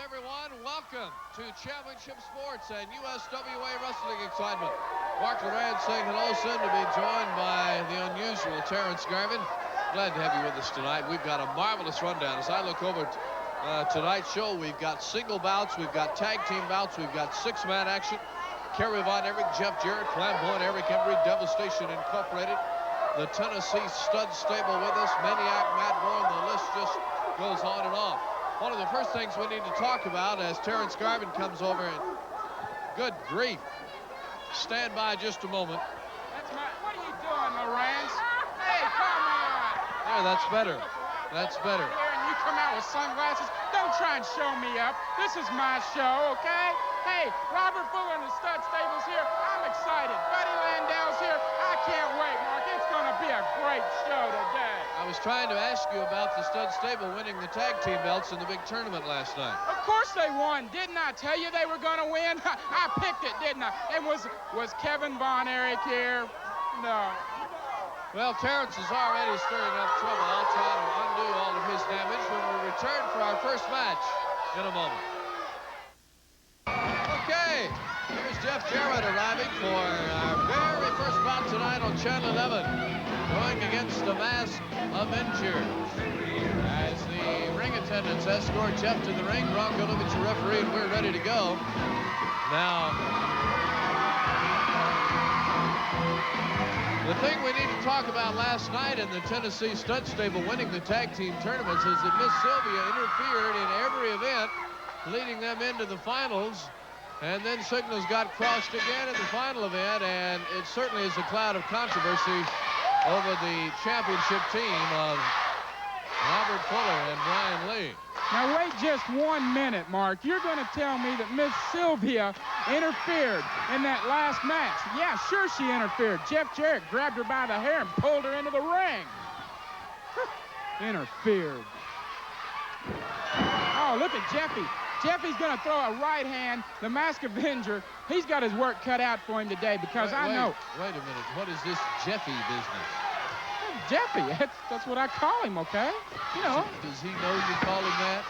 everyone. Welcome to Championship Sports and USWA Wrestling Excitement. Mark Loran saying hello, soon to be joined by the unusual Terrence Garvin. Glad to have you with us tonight. We've got a marvelous rundown. As I look over tonight's show, we've got single bouts, we've got tag team bouts, we've got six-man action. Kerry Von Erich, Jeff Jarrett, Flamboyant, Eric Embry, Devastation Incorporated, the Tennessee Stud Stable with us, Maniac, Matt Bourne, the list just goes on and on. One of the first things we need to talk about as Terrence Garvin comes over, and good grief. Stand by just a moment. What are you doing, Lorenz? Hey, come on. There, that's better. That's better. Here and you come out with sunglasses. Don't try and show me up. This is my show, okay? Hey, Robert Fuller and the Stud Stable's here. I'm excited. Buddy Landell's here. I can't wait, Mark. It's going to be a great show today. I was trying to ask you about the Stud Stable winning the tag team belts in the big tournament last night. Of course they won. Didn't I tell you they were going to win? I picked it, didn't I? And was Kevin Von Erich here? No. Well, Terrence is already stirring up trouble. I'll try to undo all of his damage when we return for our first match in a moment. Okay, here's Jeff Jarrett arriving for our very first bout tonight on Channel 11, going against the Masked Avenger. As the ring attendants escort Jeff to the ring, Bronco Levitz, your referee, and we're ready to go. Now, the thing we need to talk about last night in the Tennessee Stud Stable winning the tag team tournaments is that Miss Sylvia interfered in every event, leading them into the finals. And then signals got crossed again in the final event, and it certainly is a cloud of controversy over the championship team of Robert Fuller and Brian Lee. Now wait just 1 minute, Mark. You're going to tell me that Miss Sylvia interfered in that last match. Yeah, sure she interfered. Jeff Jarrett grabbed her by the hair and pulled her into the ring. Interfered. Oh, look at Jeffy. Jeffy's going to throw a right hand. The Masked Avenger, he's got his work cut out for him today because I know. Wait a minute. What is this Jeffy business? Jeffy, that's what I call him, okay? You know. Does he know you call him that?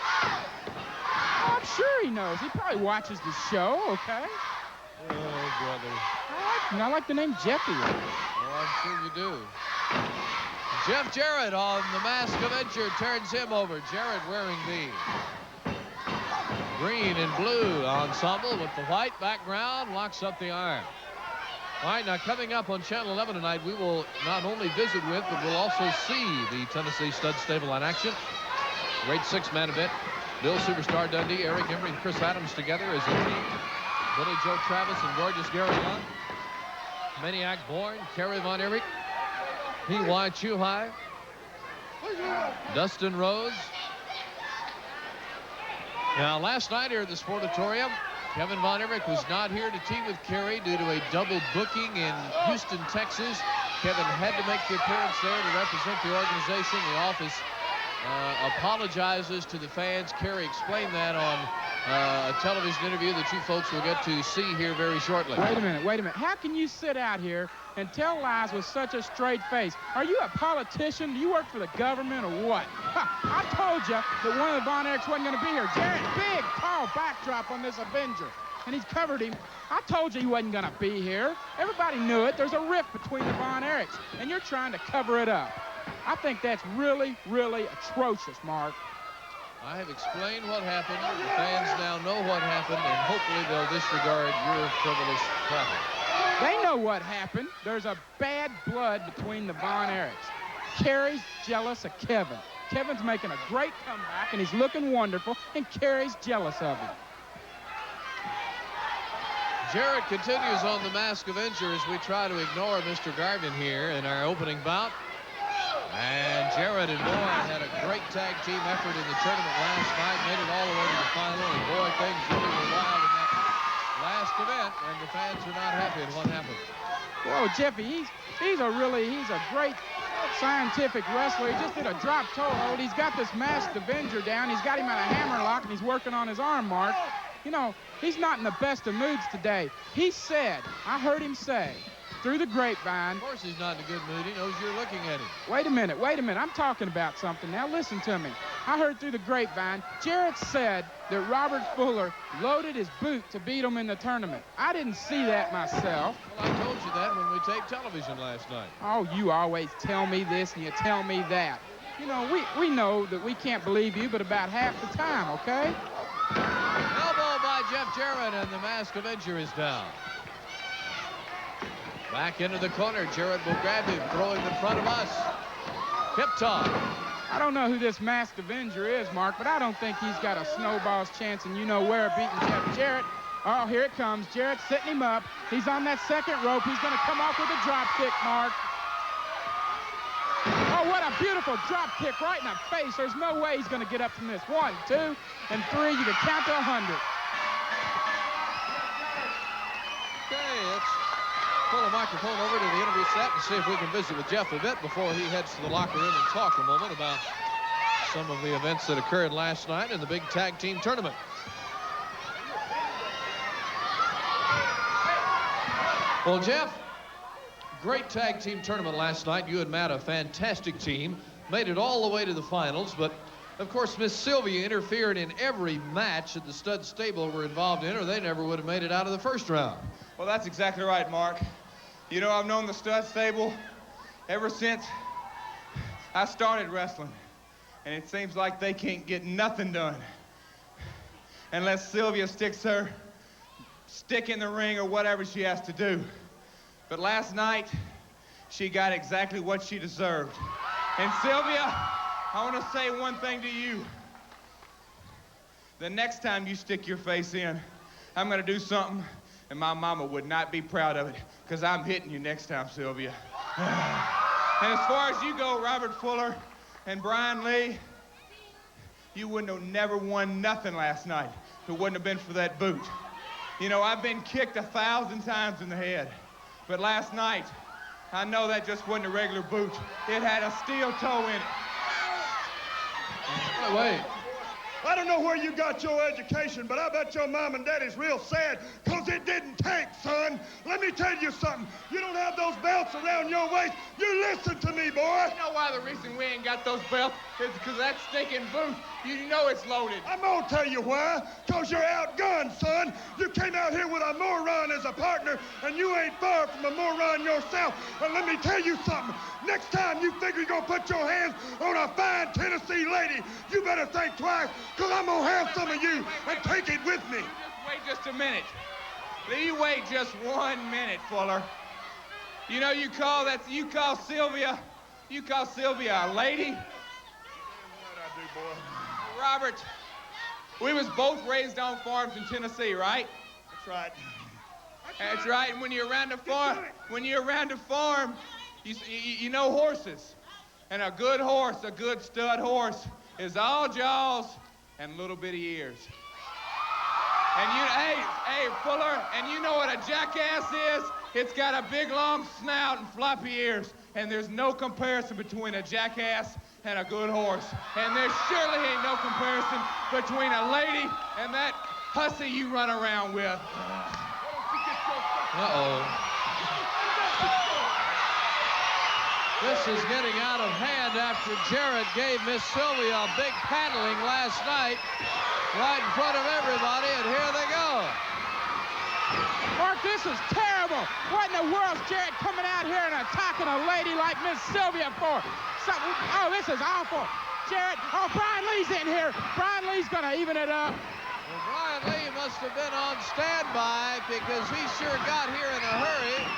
Oh, I'm sure he knows. He probably watches the show, okay? Oh, brother. I like the name Jeffy. Oh, I'm sure you do. Jeff Jarrett on the Masked Avenger turns him over. Jarrett wearing the green and blue ensemble with the white background, locks up the arm. All right, now coming up on Channel 11 tonight, we will not only visit with, but we'll also see the Tennessee Stud Stable in action. Great six-man event. Bill Superstar Dundee, Eric Embry, and Chris Adams together as a team. Billy Joe Travis and Gorgeous Gary Hunt. Maniac Bourne, Kerry Von Erich, P.Y. Chuhai, Dustin Rose. Now, last night here at the Sportatorium, Kevin Von Erich was not here to team with Kerry due to a double booking in Houston, Texas. Kevin had to make the appearance there to represent the organization. The office apologizes to the fans. Kerry explained that on a television interview that you folks will get to see here very shortly. Wait a minute. How can you sit out here and tell lies with such a straight face? Are you a politician? Do you work for the government or what? I told you that one of the Von Erichs wasn't going to be here. Jarrett, big, tall backdrop on this Avenger. And he's covered him. I told you he wasn't going to be here. Everybody knew it. There's a rift between the Von Erichs, and you're trying to cover it up. I think that's really, really atrocious, Mark. I have explained what happened. The fans now know what happened, and hopefully they'll disregard your frivolous traffic. They know what happened. There's a bad blood between the Von Erichs. Kerry's jealous of Kevin. Kevin's making a great comeback, and he's looking wonderful, and Kerry's jealous of him. Jarrett continues on the Masked Avenger as we try to ignore Mr. Garvin here in our opening bout. And Jarrett and Bourne had a great tag team effort in the tournament last night, made it all the way to the final, and boy, things really were wild in that last event, and the fans are not happy with what happened. Whoa, Jeffy, he's a great scientific wrestler. He just did a drop toe hold. He's got this Masked Avenger down. He's got him on a hammerlock, and he's working on his arm, Mark. You know, he's not in the best of moods today. He said, I heard him say, through the grapevine. Of course he's not in a good mood. He knows you're looking at him. Wait a minute. I'm talking about something. Now listen to me. I heard through the grapevine, Jarrett said that Robert Fuller loaded his boot to beat him in the tournament. I didn't see that myself. Well, I told you that when we taped television last night. Oh, you always tell me this and you tell me that. You know, we know that we can't believe you, but about half the time, okay? Elbow by Jeff Jarrett, and the masked Avenger is down. Back into the corner. Jarrett will grab him, throw him in front of us. Hip toss. I don't know who this masked Avenger is, Mark, but I don't think he's got a snowball's chance and you know where of beating Jeff Jarrett. Oh, here it comes. Jarrett's setting him up. He's on that second rope. He's going to come off with a drop kick, Mark. Oh, what a beautiful drop kick right in the face. There's no way he's going to get up from this. 1, 2, and 3. You can count to 100. Okay, let's pull the microphone over to the interview set and see if we can visit with Jeff a bit before he heads to the locker room and talk a moment about some of the events that occurred last night in the big tag team tournament. Well, Jeff, great tag team tournament last night. You and Matt, a fantastic team, made it all the way to the finals, but of course Miss Sylvia interfered in every match that the stud stable were involved in, or they never would have made it out of the first round. Well, that's exactly right, Mark. You know, I've known the stud stable ever since I started wrestling, and it seems like they can't get nothing done unless Sylvia sticks her stick in the ring or whatever she has to do. But last night, she got exactly what she deserved. And Sylvia, I want to say one thing to you. The next time you stick your face in, I'm going to do something, and my mama would not be proud of it, because I'm hitting you next time, Sylvia. And as far as you go, Robert Fuller and Brian Lee, you wouldn't have never won nothing last night if it wouldn't have been for that boot. You know, I've been kicked 1,000 times in the head, but last night, I know that just wasn't a regular boot. It had a steel toe in it. Wait. I don't know where you got your education, but I bet your mom and daddy's real sad because it didn't take, son. Let me tell you something. You don't have those belts around your waist. You listen to me, boy. You know why the reason we ain't got those belts is because that stinking boot, you know it's loaded. I'm going to tell you why. Because you're outgunned, son. You came out here with a moron as a partner, and you ain't far from a moron yourself. And let me tell you something. Next time you figure you're going to put your hands on a fine Tennessee lady, you better think twice, because I'm going to have some of you and take it with me. Wait just a minute. You wait just 1 minute, Fuller. You know, you call Sylvia a lady? What I do, boy? Robert, we was both raised on farms in Tennessee, right? That's right. That's right. And when you're around a farm, you know horses. And a good horse, a good stud horse, is all jaws and little bitty ears. And hey, Fuller, and you know what a jackass is? It's got a big long snout and floppy ears. And there's no comparison between a jackass and a good horse. And there surely ain't no comparison between a lady and that hussy you run around with. Uh-oh. This is getting out of hand after Jarrett gave Miss Sylvia a big paddling last night right in front of everybody, and here they go. Mark, this is terrible. What in the world's Jarrett coming out here and attacking a lady like Miss Sylvia for? Oh, this is awful. Jarrett, oh, Brian Lee's in here. Brian Lee's going to even it up. Well, Brian Lee must have been on standby because he sure got here in a hurry.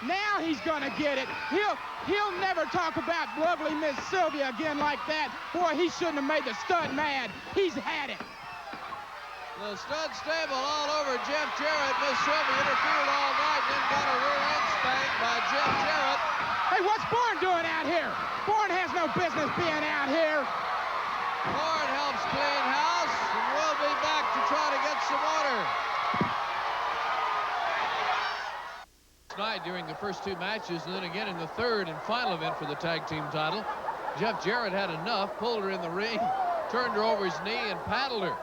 Now he's gonna get it. He'll never talk about lovely Miss Sylvia again like that. Boy, he shouldn't have made the stud mad. He's had it. The stud stable all over Jeff Jarrett. Miss Sylvia interfered all night, then got a rear end spank by Jeff Jarrett. Hey, what's Bourne doing out here? Bourne has no business being out here. Bourne helps clean house, and we'll be back to try to get some order. Night during the first two matches, and then again in the third and final event for the tag team title, Jeff Jarrett had enough, pulled her in the ring, turned her over his knee, and paddled her.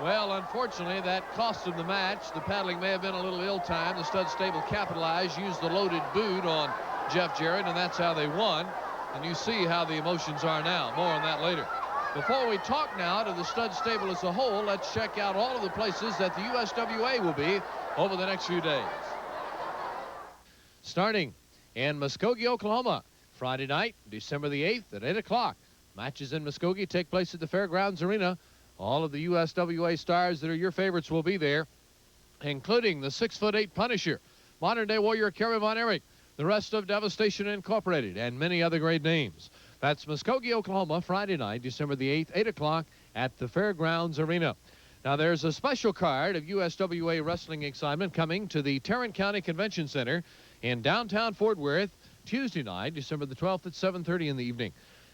Well, unfortunately, that cost him the match. The paddling may have been a little ill-timed. The stud stable capitalized, used the loaded boot on Jeff Jarrett, and that's how they won. And you see how the emotions are now. More on that later. Before we talk now to the stud stable as a whole, let's check out all of the places that the USWA will be over the next few days. Starting in Muskogee, Oklahoma, Friday night, December the 8th at 8 o'clock. Matches in Muskogee take place at the Fairgrounds Arena. All of the USWA stars that are your favorites will be there, including the 6'8" Punisher, modern-day warrior Kerry Von Erich, the rest of Devastation Incorporated, and many other great names. That's Muskogee, Oklahoma, Friday night, December the 8th, 8 o'clock at the Fairgrounds Arena. Now, there's a special card of USWA wrestling excitement coming to the Tarrant County Convention Center in downtown Fort Worth, Tuesday night, December the 12th at 7:30 in the evening.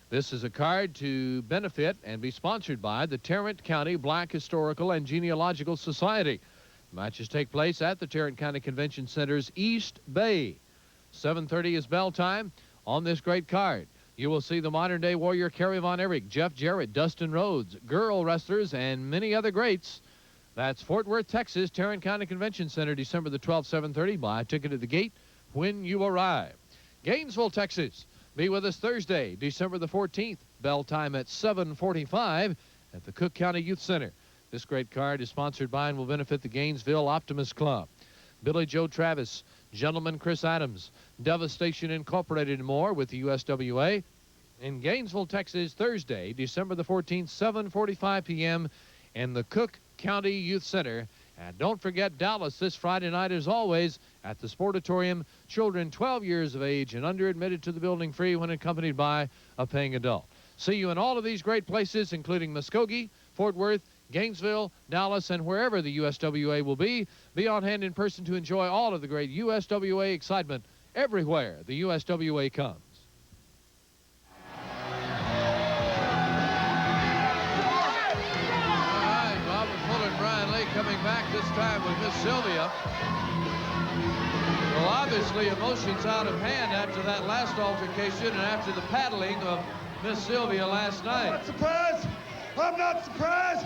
This is a card to benefit and be sponsored by the Tarrant County Black Historical and Genealogical Society. Matches take place at the Tarrant County Convention Center's East Bay. 7:30 is bell time on this great card. You will see the modern-day warrior Kerry Von Erich, Jeff Jarrett, Dustin Rhodes, girl wrestlers, and many other greats. That's Fort Worth, Texas, Tarrant County Convention Center, December the 12th, 7:30. Buy a ticket at the gate when you arrive. Gainesville, Texas. Be with us Thursday, December the 14th. Bell time at 7:45 at the Cook County Youth Center. This great card is sponsored by and will benefit the Gainesville Optimist Club. Billy Joe Travis, Gentleman Chris Adams, Devastation Incorporated, and more with the USWA. In Gainesville, Texas, Thursday, December the 14th, 7:45 p.m. in the Cook County Youth Center. And don't forget Dallas this Friday night, as always, at the Sportatorium. Children 12 years of age and under admitted to the building free when accompanied by a paying adult. See you in all of these great places, including Muskogee, Fort Worth, Gainesville, Dallas, and wherever the USWA will be. Be on hand in person to enjoy all of the great USWA excitement everywhere the USWA comes. Coming back this time with Miss Sylvia. Well, obviously emotions out of hand after that last altercation and after the paddling of Miss Sylvia last night. I'm not surprised. I'm not surprised.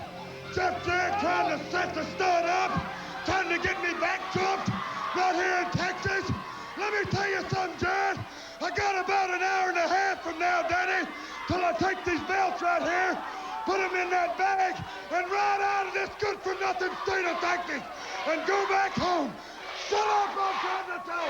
Jeff Jarrett trying to set the stud up, trying to get me back jumped right here in Texas. Let me tell you something, Jarrett. I got about an hour and a half from now, Daddy, till I take these belts right here, put them in that bag, and ride out of this good-for-nothing state of Texas and go back home. Shut up, I'm trying to tell.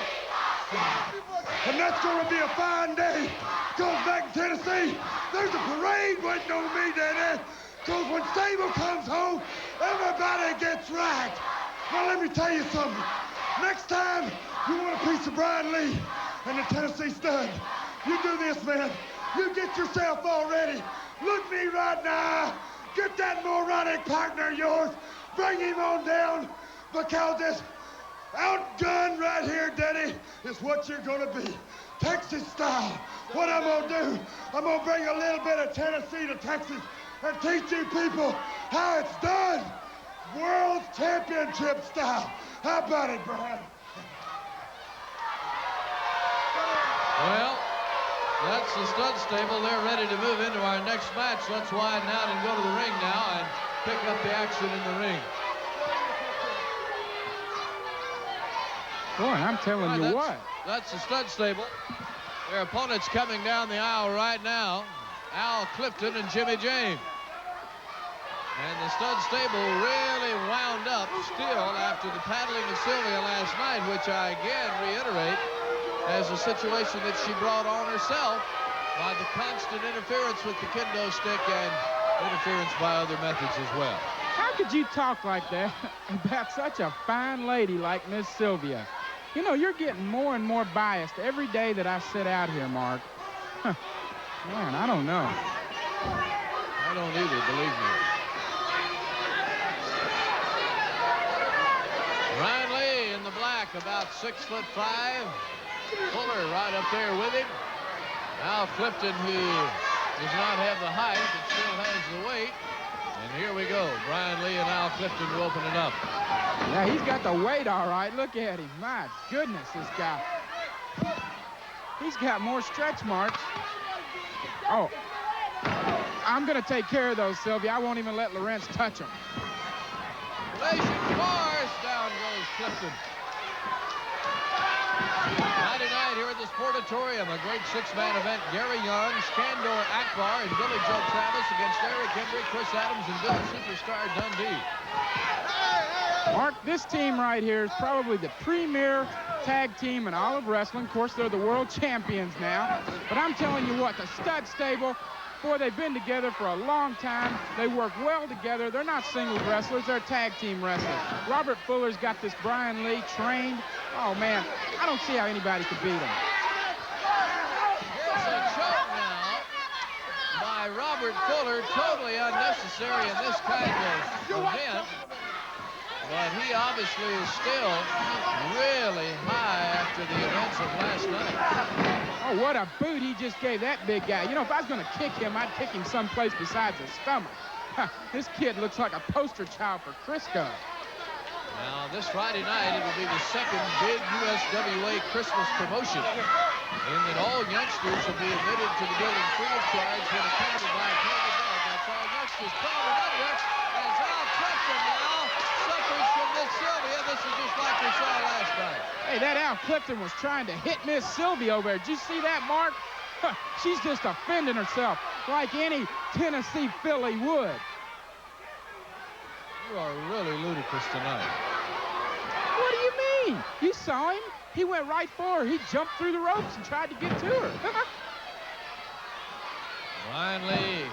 And that's going to be a fine day. Goes back to Tennessee. There's a parade waiting on me, Daddy. Because when Sable comes home, everybody gets right. Now, let me tell you something. Next time you want a piece of Brian Lee and the Tennessee Stud, you do this, man. You get yourself all ready. Look me right now. Get that moronic partner of yours. Bring him on down, because this outgun right here, Daddy, is what you're going to be. Texas style. What I'm going to do, I'm going to bring a little bit of Tennessee to Texas and teach you people how it's done. World Championship style. How about it, Brian? Well, that's the stud stable. They're ready to move into our next match. Let's widen out and go to the ring now and pick up the action in the ring. Boy, I'm telling you what. That's the stud stable. Their opponents coming down the aisle right now, Al Clifton and Jimmy James. And the stud stable really wound up still after the paddling of Sylvia last night, which I again reiterate as a situation that she brought on herself by the constant interference with the kendo stick and interference by other methods as well. How could you talk like that about such a fine lady like Miss Sylvia? You know, you're getting more and more biased every day that I sit out here, Mark. Man, I don't know. I don't either, believe me. Ryan Lee in the black, about 6'5". Fuller right up there with him. Al Clifton, who does not have the height but still has the weight. And here we go. Brian Lee and Al Clifton to open it up. Yeah, he's got the weight all right. Look at him. My goodness, this guy. He's got more stretch marks. Oh, I'm going to take care of those, Sylvia. I won't even let Lawrence touch them. Manipulation, bars. Down goes Clifton. Friday night here at the Sportatorium, a great six-man event. Gary Young, Skandor, Akbar, and Billy Joe Travis against Eric Embry, Chris Adams, and Billy Superstar Dundee. Mark, this team right here is probably the premier tag team in all of wrestling. Of course, they're the world champions now. But I'm telling you what, the stud stable, boy, they've been together for a long time. They work well together. They're not singles wrestlers. They're tag team wrestlers. Robert Fuller's got this Brian Lee trained. Oh, man, I don't see how anybody could beat him. Here's a choke now by Robert Fuller. Totally unnecessary in this kind of event. But he obviously is still really high after the events of last night. Oh, what a boot he just gave that big guy. You know, if I was going to kick him, I'd kick him someplace besides his stomach. This kid looks like a poster child for Crisco. Now, this Friday night, it will be the second big USWA Christmas promotion, in that all youngsters will be admitted to the building free of charge when accompanied by a paid adult. That's all youngsters. Power under, as Al Clifton now suffers from Miss Sylvia. This is just like we saw last night. Hey, that Al Clifton was trying to hit Miss Sylvia over there. Did you see that, Mark? She's just offending herself like any Tennessee filly would. You are really ludicrous tonight. What do you mean? You saw him? He went right for her. He jumped through the ropes and tried to get to her. Brian Lee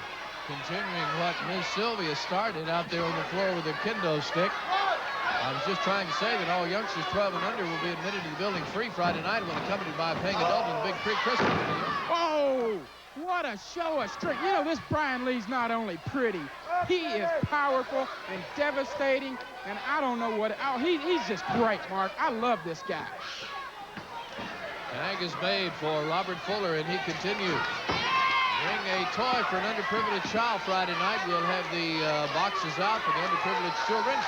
continuing what Miss Sylvia started out there on the floor with a kendo stick. I was just trying to say that all youngsters 12 and under will be admitted to the building free Friday night when accompanied by a paying adult in the big pre-Christmas video. Oh, what a show of strength. You know, this Brian Lee's not only pretty, he is powerful and devastating, and I don't know what, he's just great, Mark. I love this guy. Tag is made for Robert Fuller, and he continues. Bring a toy for an underprivileged child Friday night. We'll have the boxes out for the underprivileged children,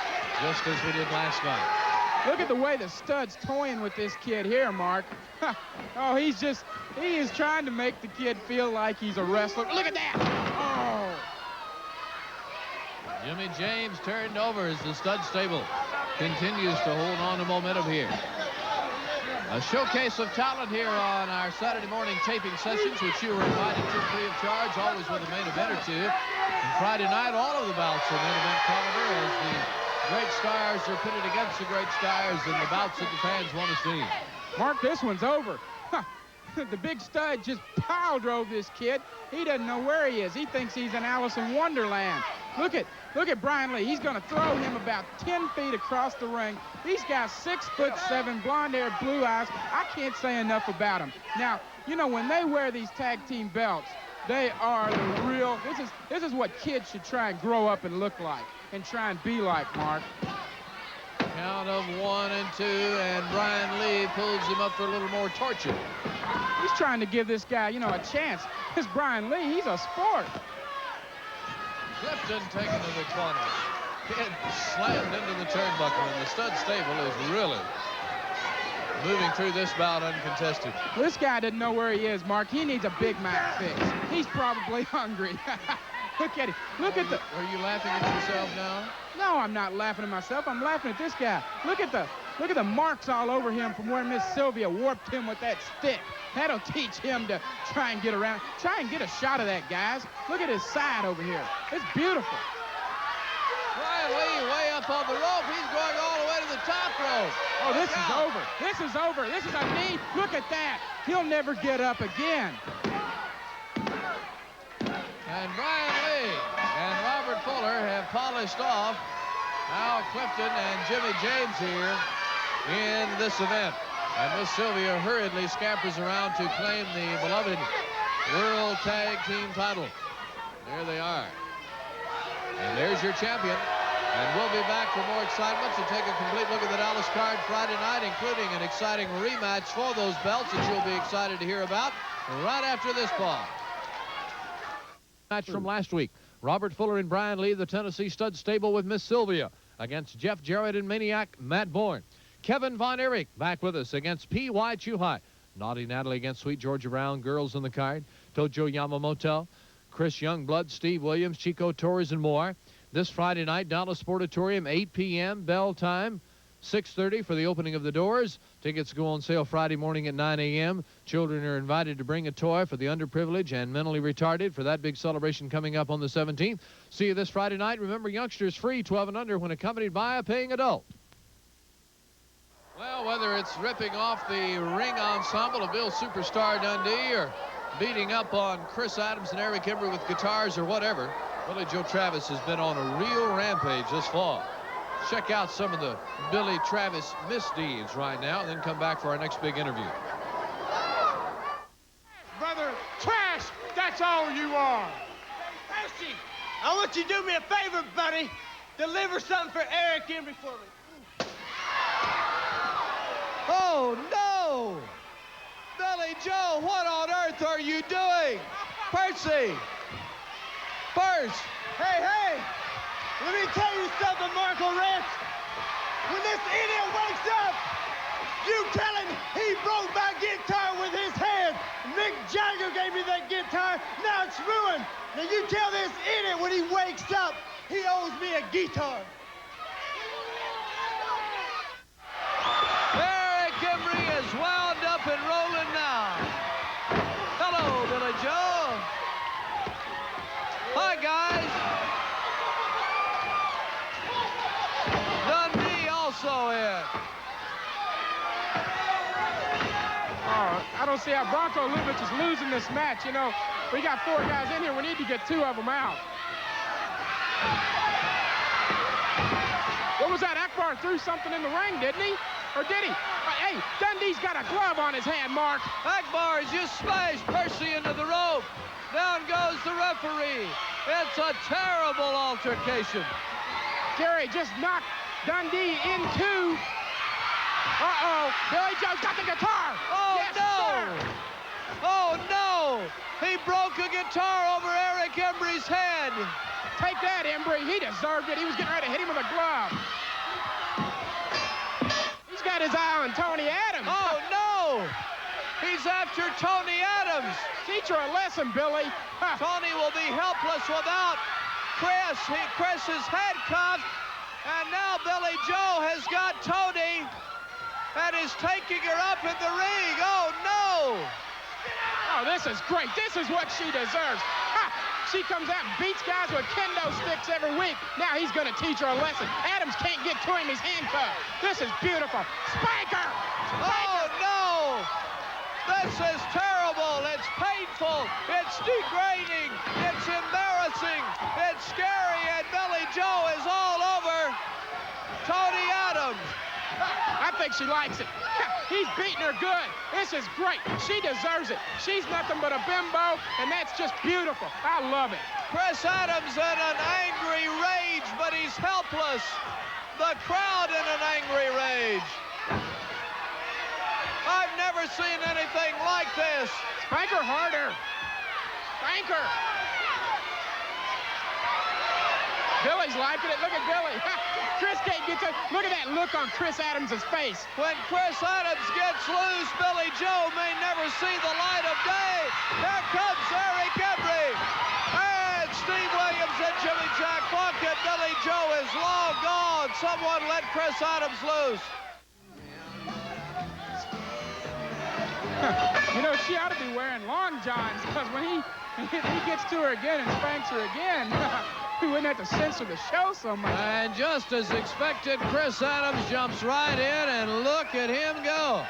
just as we did last night. Look at the way the stud's toying with this kid here, Mark. Oh, he is trying to make the kid feel like he's a wrestler. Look at that! Oh! Jimmy James turned over as the stud stable continues to hold on to momentum here. A showcase of talent here on our Saturday morning taping sessions, which you were invited to free of charge, always with a main event or two. And Friday night, all of the bouts are main event caliber as the great stars are pitted against the great stars in the bouts that the fans want to see. Mark, this one's over. The big stud just pile drove this kid. He doesn't know where he is. He thinks he's in Alice in Wonderland. Look at Brian Lee. He's going to throw him about 10 feet across the ring. These guys 6'7", blonde hair, blue eyes. I can't say enough about them. Now, you know, when they wear these tag team belts, they are the real. This is what kids should try and grow up and look like and try and be like, Mark. Count of 1 and 2, and Brian Lee pulls him up for a little more torture. He's trying to give this guy, you know, a chance. This Brian Lee, he's a sport. Clifton taken to the corner. Kid slammed into the turnbuckle, and the stud stable is really moving through this bout uncontested. This guy doesn't know where he is, Mark. He needs a Big Mac fix. He's probably hungry. Look at him. Look at the... Are you laughing at yourself now? No, I'm not laughing at myself. I'm laughing at this guy. Look at the marks all over him from where Miss Sylvia warped him with that stick. That'll teach him to try and get around. Try and get a shot of that, guys. Look at his side over here. It's beautiful. Brian Lee way up on the rope. He's going all the way to the top rope. Oh, this is over. This is over. This is a knee. Look at that. He'll never get up again. And Brian Lee and Robert Fuller have polished off Al Clifton and Jimmy James here in this event. And Miss Sylvia hurriedly scampers around to claim the beloved World Tag Team title. There they are. And there's your champion. And we'll be back for more excitement to take a complete look at the Dallas card Friday night, including an exciting rematch for those belts that you'll be excited to hear about right after this pause. Match from last week. Robert Fuller and Brian Lee, the Tennessee stud stable with Miss Sylvia against Jeff Jarrett and Maniac Matt Bourne. Kevin Von Erich back with us against P.Y. Chuhai. Naughty Natalie against Sweet Georgia Brown, girls in the card. Tojo Yamamoto, Chris Youngblood, Steve Williams, Chico, Torres, and more. this Friday night, Dallas Sportatorium, 8 p.m. bell time. 6:30 for the opening of the doors. Tickets go on sale Friday morning at 9 a.m. Children are invited to bring a toy for the underprivileged and mentally retarded for that big celebration coming up on the 17th. See you this Friday night. Remember, youngsters free 12 and under when accompanied by a paying adult. Well, whether it's ripping off the ring ensemble of Bill Superstar Dundee or beating up on Chris Adams and Eric Embry with guitars or whatever, Billy Joe Travis has been on a real rampage this fall. Check out some of the Billy Travis misdeeds right now, and then come back for our next big interview. Brother, trash, that's all you are. Percy, I want you to do me a favor, buddy. Deliver something for Eric Embry for me. Oh, no! Billy Joe, what on earth are you doing? Percy! Percy! Hey! Let me tell you something, Marco Ranch. When this idiot wakes up, you tell him he broke my guitar with his hand. Mick Jagger gave me that guitar. Now it's ruined. Now you tell this idiot when he wakes up, he owes me a guitar. Eric Embry is wound up and rolling now. Hello, Billy Joe. Hi, guys. Dundee also in. Oh, I don't see how Bronco Lubitsch is losing this match. You know, we got 4 guys in here. We need to get 2 of them out. What was that? Akbar threw something in the ring, didn't he? Or did he? Hey, Dundee's got a glove on his hand, Mark. Akbar has just smashed Percy into the rope. Down goes the referee. It's a terrible altercation. Jerry just knocked Dundee into... Uh-oh, Billy Joe's got the guitar. Oh, yes, no. Sir. Oh, no. He broke a guitar over Eric Embry's head. Take that, Embry. He deserved it. He was getting ready to hit him with a glove. He's got his eye on Tony Adams. Oh, no. He's after Tony Adams. Teach her a lesson, Billy. Tony will be helpless without Chris. Chris is handcuffed. And now Billy Joe has got Tony and is taking her up in the ring. Oh, no. Oh, this is great. This is what she deserves. Ha! She comes out and beats guys with kendo sticks every week. Now he's going to teach her a lesson. Adams can't get to him. He's handcuffed. This is beautiful. Spanker! Oh, no. This is terrible. It's painful. It's degrading. It's embarrassing. It's scary. And Billy Joe is all over Tony Adams. I think she likes it. He's beating her good. This is great. She deserves it. She's nothing but a bimbo, and that's just beautiful. I love it. Chris Adams in an angry rage, but he's helpless. The crowd in an angry rage. I've never seen anything like this. Spank her harder. Spank her. Billy's liking it. Look at Billy. Chris can't get to... Look at that look on Chris Adams' face. When Chris Adams gets loose, Billy Joe may never see the light of day. Here comes Eric Embry. And Steve Williams and Jimmy Jack Plunkett. Billy Joe is long gone. Someone let Chris Adams loose. You know, she ought to be wearing long johns, because when he gets to her again and spanks her again, we wouldn't have to censor the show so much. And just as expected, Chris Adams jumps right in, and look at him go.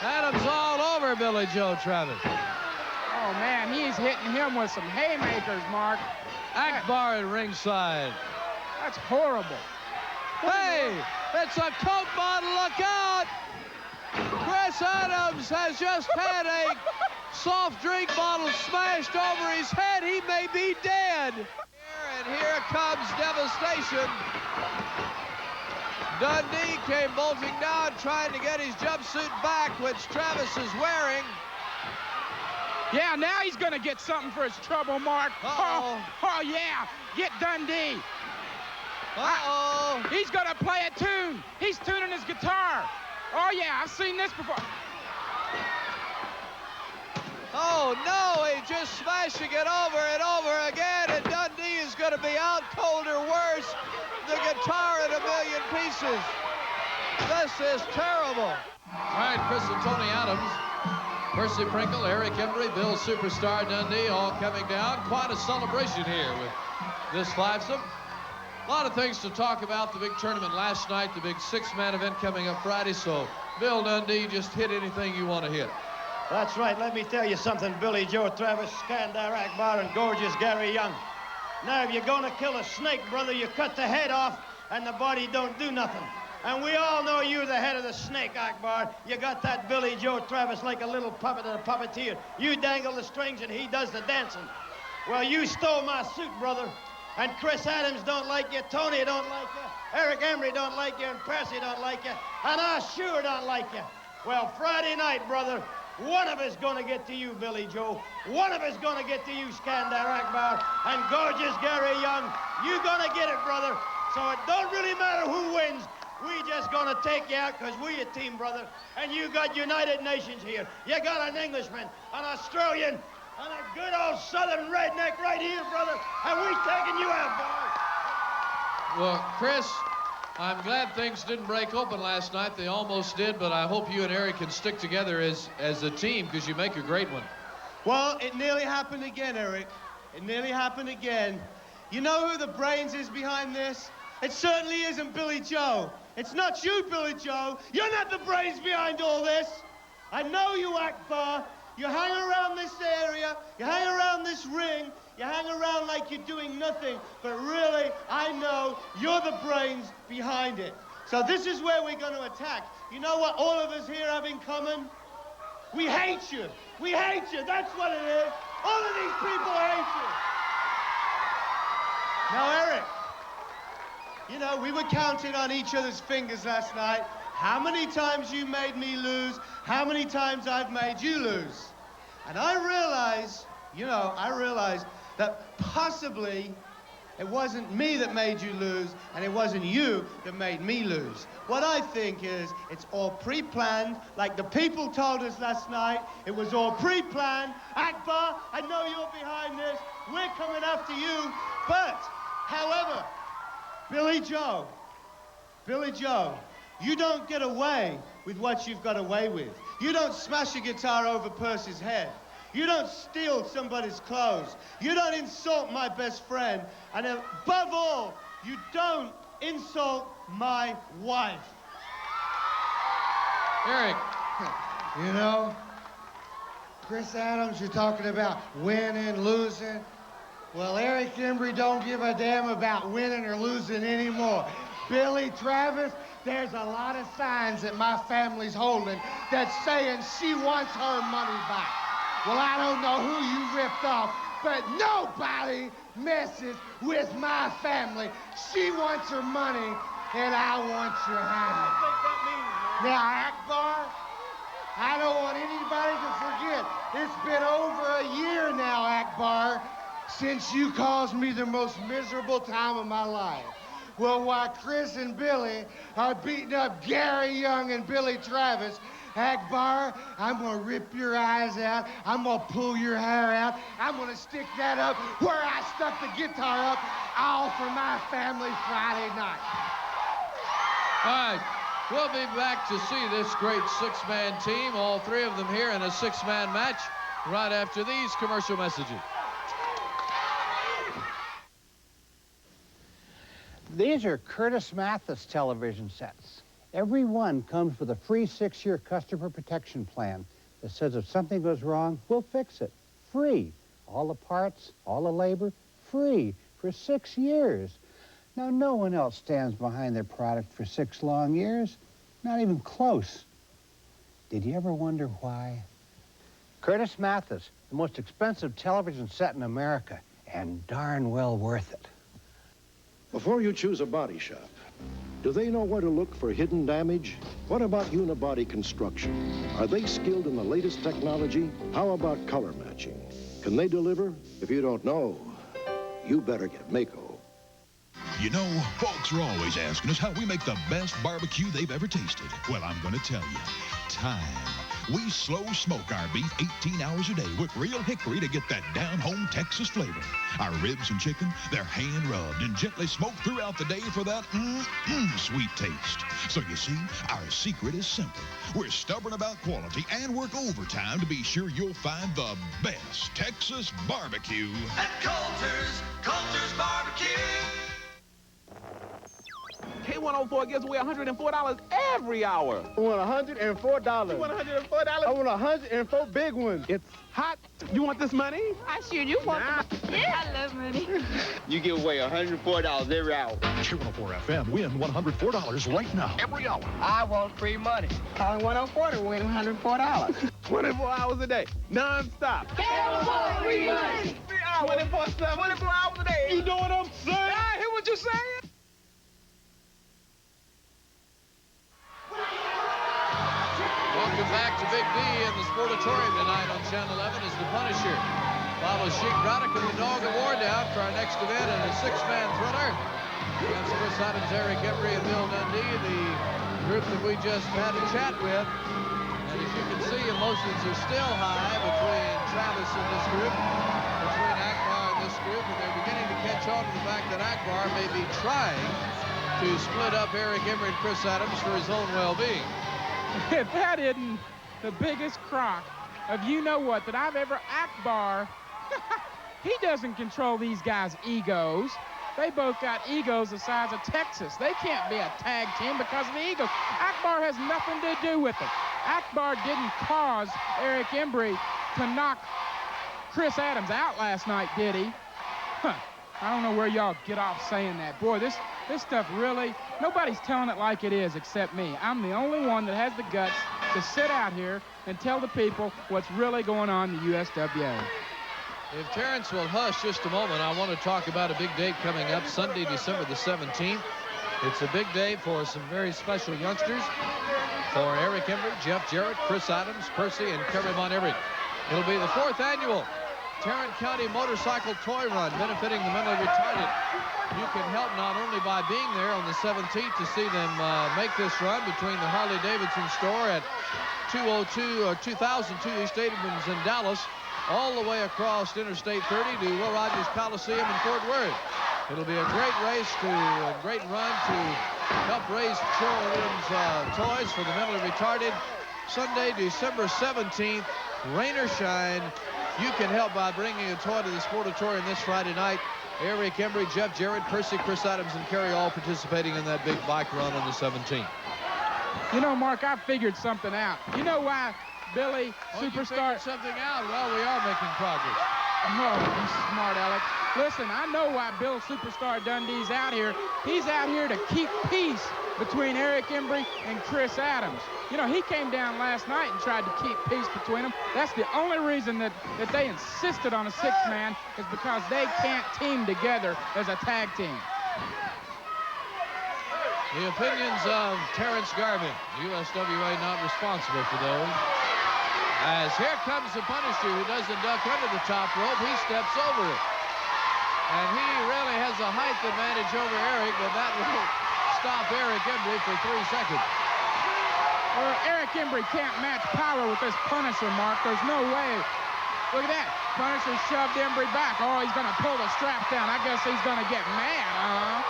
Adams all over Billy Joe Travis. Oh, man, he's hitting him with some haymakers, Mark. Akbar at ringside. That's horrible. Hey, it's a Coke bottle, look out! Chris Adams has just had a soft drink bottle smashed over his head. He may be dead. And here comes devastation. Dundee came bolting down, trying to get his jumpsuit back, which Travis is wearing. Yeah, now he's going to get something for his trouble, Mark. Oh, yeah. Get Dundee. He's going to play a tune. He's tuning his guitar. Oh, yeah, I've seen this before. Oh, no, he's just smashing it over and over again, and Dundee is going going to be out cold or worse. The guitar in a million pieces. This is terrible. All right, Chris and Tony Adams, Percy Pringle, Eric Embry, Bill Superstar Dundee, all coming down. Quite a celebration here with this fivesome. A lot of things to talk about. The big tournament last night, the big six-man event coming up Friday. So, Bill Dundee, just hit anything you want to hit. That's right. Let me tell you something, Billy Joe Travis, Skandor, Akbar, and gorgeous Gary Young. Now, if you're going to kill a snake, brother, you cut the head off, and the body don't do nothing. And we all know you're the head of the snake, Akbar. You got that Billy Joe Travis like a little puppet and a puppeteer. You dangle the strings and he does the dancing. Well, you stole my suit, brother. And Chris Adams don't like you, Tony don't like you, Eric Embry don't like you, and Percy don't like you, and I sure don't like you. Well, Friday night, brother, one of us gonna get to you, Billy Joe. One of us gonna get to you, Skandor, Akbar, and gorgeous Gary Young. You gonna get it, brother. So it don't really matter who wins. We just gonna take you out because we a team, brother. And you got United Nations here. You got an Englishman, an Australian, and a good old southern redneck right here, brother. And we taking you out, boys. Well, Chris, I'm glad things didn't break open last night. They almost did, but I hope you and Eric can stick together as a team because you make a great one. Well, it nearly happened again, Eric. It nearly happened again. You know who the brains is behind this? It certainly isn't Billy Joe. It's not you, Billy Joe. You're not the brains behind all this. I know you, Akbar. You hang around this area, you hang around this ring, you hang around like you're doing nothing, but really, I know you're the brains behind it. So this is where we're going to attack. You know what all of us here have in common? We hate you. We hate you. That's what it is. All of these people hate you. Now, Eric, you know, we were counting on each other's fingers last night. How many times you made me lose, how many times I've made you lose. And I realized that possibly it wasn't me that made you lose, and it wasn't you that made me lose. What I think is it's all pre-planned, like the people told us last night. It was all pre-planned. Akbar, I know you're behind this. We're coming after you. But, however, Billy Joe, you don't get away with what you've got away with. You don't smash a guitar over Percy's head. You don't steal somebody's clothes. You don't insult my best friend. And above all, you don't insult my wife. Eric. You know, Chris Adams, you're talking about winning, losing. Well, Eric Embry don't give a damn about winning or losing anymore. Billy Travis, there's a lot of signs that my family's holding that's saying she wants her money back. Well, I don't know who you ripped off, but nobody messes with my family. She wants her money, and I want your hand. Now, Akbar, I don't want anybody to forget, it's been over a year now, Akbar, since you caused me the most miserable time of my life. Well, while Chris and Billy are beating up Gary Young and Billy Travis, Akbar, I'm gonna rip your eyes out, I'm gonna pull your hair out, I'm gonna stick that up where I stuck the guitar up, all for my family Friday night. All right, we'll be back to see this great six-man team, all three of them here in a six-man match, right after these commercial messages. These are Curtis Mathis television sets. Every one comes with a free 6-year customer protection plan that says if something goes wrong, we'll fix it. Free. All the parts, all the labor, free for 6 years. Now, no one else stands behind their product for 6 long years. Not even close. Did you ever wonder why? Curtis Mathis, the most expensive television set in America, and darn well worth it. Before you choose a body shop, do they know where to look for hidden damage? What about unibody construction? Are they skilled in the latest technology? How about color matching? Can they deliver? If you don't know, you better get Mako. You know, folks are always asking us how we make the best barbecue they've ever tasted. Well, I'm going to tell you. Time. We slow smoke our beef 18 hours a day with real hickory to get that down-home Texas flavor. Our ribs and chicken, they're hand-rubbed and gently smoked throughout the day for that sweet taste. So you see, our secret is simple. We're stubborn about quality and work overtime to be sure you'll find the best Texas barbecue at Coulter's Barbecue. K104 gives away $104 every hour. I want $104. You want $104? I want 104 big ones. It's hot. You want this money? I sure do want Yeah, I love money. You give away $104 every hour. K104 FM, win $104 right now, every hour. I want free money. Calling 104 to win $104. 24 hours a day, non-stop. K104 free money. 24/7. 24 hours a day. You know what I'm saying? I hear what you're saying. Welcome back to Big D in the Sportatorium tonight on Channel 11 as the Punisher follows Sheik, Braddock, and the Dog of War down for our next event in a six-man thriller against Chris Adams, Eric Embry, and Bill Dundee, the group that we just had a chat with. And as you can see, emotions are still high between Travis and this group, between Akbar and this group, and they're beginning to catch on to the fact that Akbar may be trying to split up Eric Embry and Chris Adams for his own well-being. If that isn't the biggest crock of you-know-what that I've ever... Akbar, he doesn't control these guys' egos. They both got egos the size of Texas. They can't be a tag team because of the egos. Akbar has nothing to do with it. Akbar didn't cause Eric Embry to knock Chris Adams out last night, did he? Huh. I don't know where y'all get off saying that. Boy, this stuff really, nobody's telling it like it is except me. I'm the only one that has the guts to sit out here and tell the people what's really going on in the USWA. If Terrence will hush just a moment, I want to talk about a big date coming up Sunday, December the 17th. It's a big day for some very special youngsters. For Eric Embry, Jeff Jarrett, Chris Adams, Percy, and Kerry Von Everett. It'll be the 4th annual Tarrant County Motorcycle Toy Run benefiting the mentally retarded. You can help not only by being there on the 17th to see them make this run between the Harley-Davidson store at 202 or 2002 East Abrams in Dallas, all the way across Interstate 30 to Will Rogers Coliseum in Fort Worth. It'll be a great race a great run to help raise children's toys for the mentally retarded. Sunday, December 17th, rain or shine, you can help by bringing a toy to the Sportatorium this Friday night. Eric Embry, Jeff Jarrett, Percy, Chris Adams, and Kerry all participating in that big bike run on the 17th. You know, Mark, I figured something out. You know why Billy, You Superstar... figured something out. Well, we are making progress. Oh, you smart Alex. Listen, I know why Bill Superstar Dundee's out here. He's out here to keep peace between Eric Embry and Chris Adams. You know, he came down last night and tried to keep peace between them. That's the only reason that they insisted on a six-man is because they can't team together as a tag team. The opinions of Terrence Garvin, USWA not responsible for those. As here comes the Punisher who doesn't duck under the top rope, he steps over it. And he really has a height advantage over Eric, but that will stop Eric Embry for 3 seconds. Well, Eric Embry can't match power with this Punisher, Mark. There's no way. Look at that. Punisher shoved Embry back. Oh, he's going to pull the straps down. I guess he's going to get mad,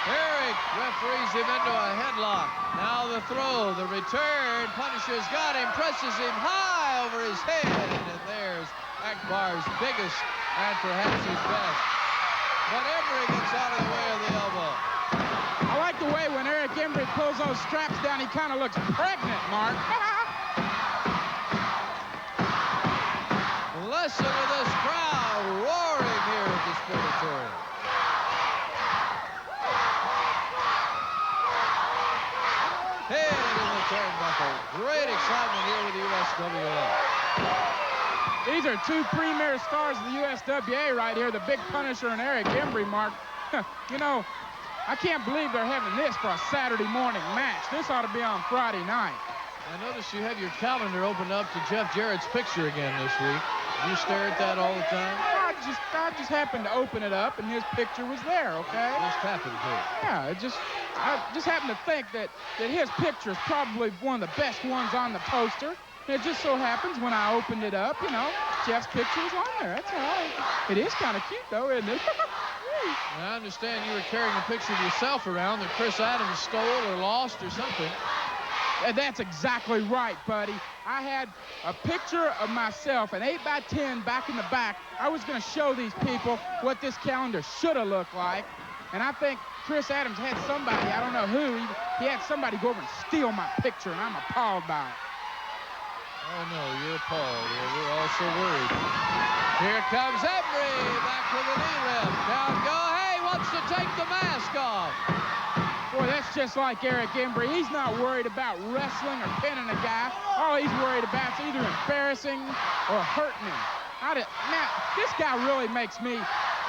Eric referees him into a headlock. Now the throw, the return. Punisher's got him, presses him high over his head. And there's Akbar's biggest and perhaps his best. But Embry gets out of the way of the elbow. I like the way when Eric Embry pulls those straps down, he kind of looks pregnant, Mark. Listen to this crowd roaring here at the Sportatorium. Headed in the turnbuckle. Great excitement here with the USWA. These are two premier stars of the USWA right here, the Big Punisher and Eric Embry, Mark. You know, I can't believe they're having this for a Saturday morning match. This ought to be on Friday night. I noticed you have your calendar opened up to Jeff Jarrett's picture again this week. You stare at that all the time? Oh, I just happened to open it up, and his picture was there, okay? Just happened to. Yeah, I just happened to think that his picture is probably one of the best ones on the poster. And it just so happens when I opened it up, you know, Jeff's picture was on there. That's all. It is kind of cute, though, isn't it? I understand you were carrying a picture of yourself around that Chris Adams stole or lost or something. And that's exactly right, buddy. I had a picture of myself, an 8x10 back in the back. I was going to show these people what this calendar should have looked like. And I think Chris Adams had somebody, I don't know who, he had somebody go over and steal my picture, and I'm appalled by it. Oh, no, you're appalled. We're all so worried. Here comes Embry, back with the knee lift. Down go. Hey, wants to take the mask off. Boy, that's just like Eric Embry. He's not worried about wrestling or pinning a guy. All he's worried about is either embarrassing or hurting him. Now, this guy really makes me,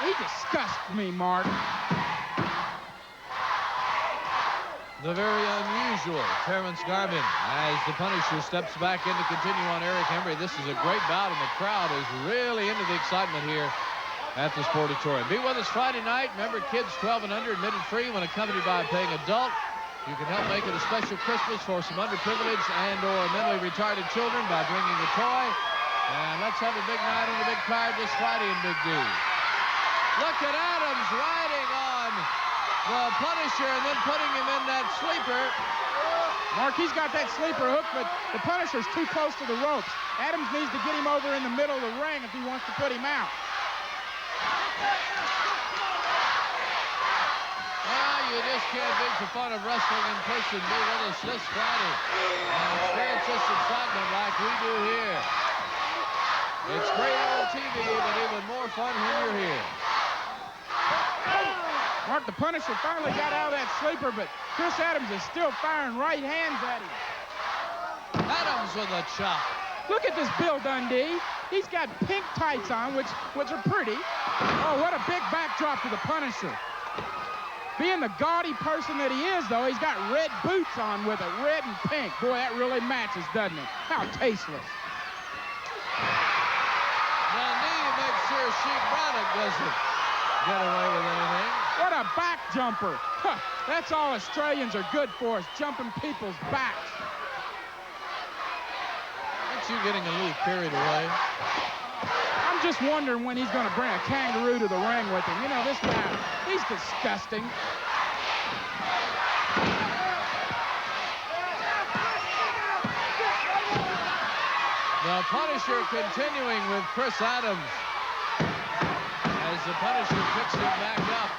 he disgusts me, Mark. The very unusual Terrence Garvin as the Punisher steps back in to continue on Eric Embry. This is a great bout, and the crowd is really into the excitement here at the Sportatorium. Be with us Friday night. Remember, kids 12 and under admitted free when accompanied by a paying adult. You can help make it a special Christmas for some underprivileged and or mentally retarded children by bringing a toy. And let's have a big night on the big card this Friday in Big D. Look at Adams riding on the Punisher and then putting him in that sleeper. Mark, he's got that sleeper hook, but the Punisher's too close to the ropes. Adams needs to get him over in the middle of the ring if he wants to put him out. Well, you just can't beat the fun of wrestling in person. Be with us this Friday and experience this excitement like we do here. It's great on TV, but even more fun when you're here. Mark, the Punisher finally got out of that sleeper, but Chris Adams is still firing right hands at him. Adams with a chop. Look at this Bill Dundee. He's got pink tights on, which are pretty. Oh, what a big backdrop to the Punisher. Being the gaudy person that he is, though, he's got red boots on with it, red and pink. Boy, that really matches, doesn't it? How tasteless. Dundee makes sure Sheik Braddock doesn't get away with anything. What a back jumper. Huh, that's all Australians are good for, is jumping people's backs. Aren't you getting a little carried away? I'm just wondering when he's going to bring a kangaroo to the ring with him. You know, this guy, he's disgusting. The Punisher continuing with Chris Adams as the Punisher picks him back up.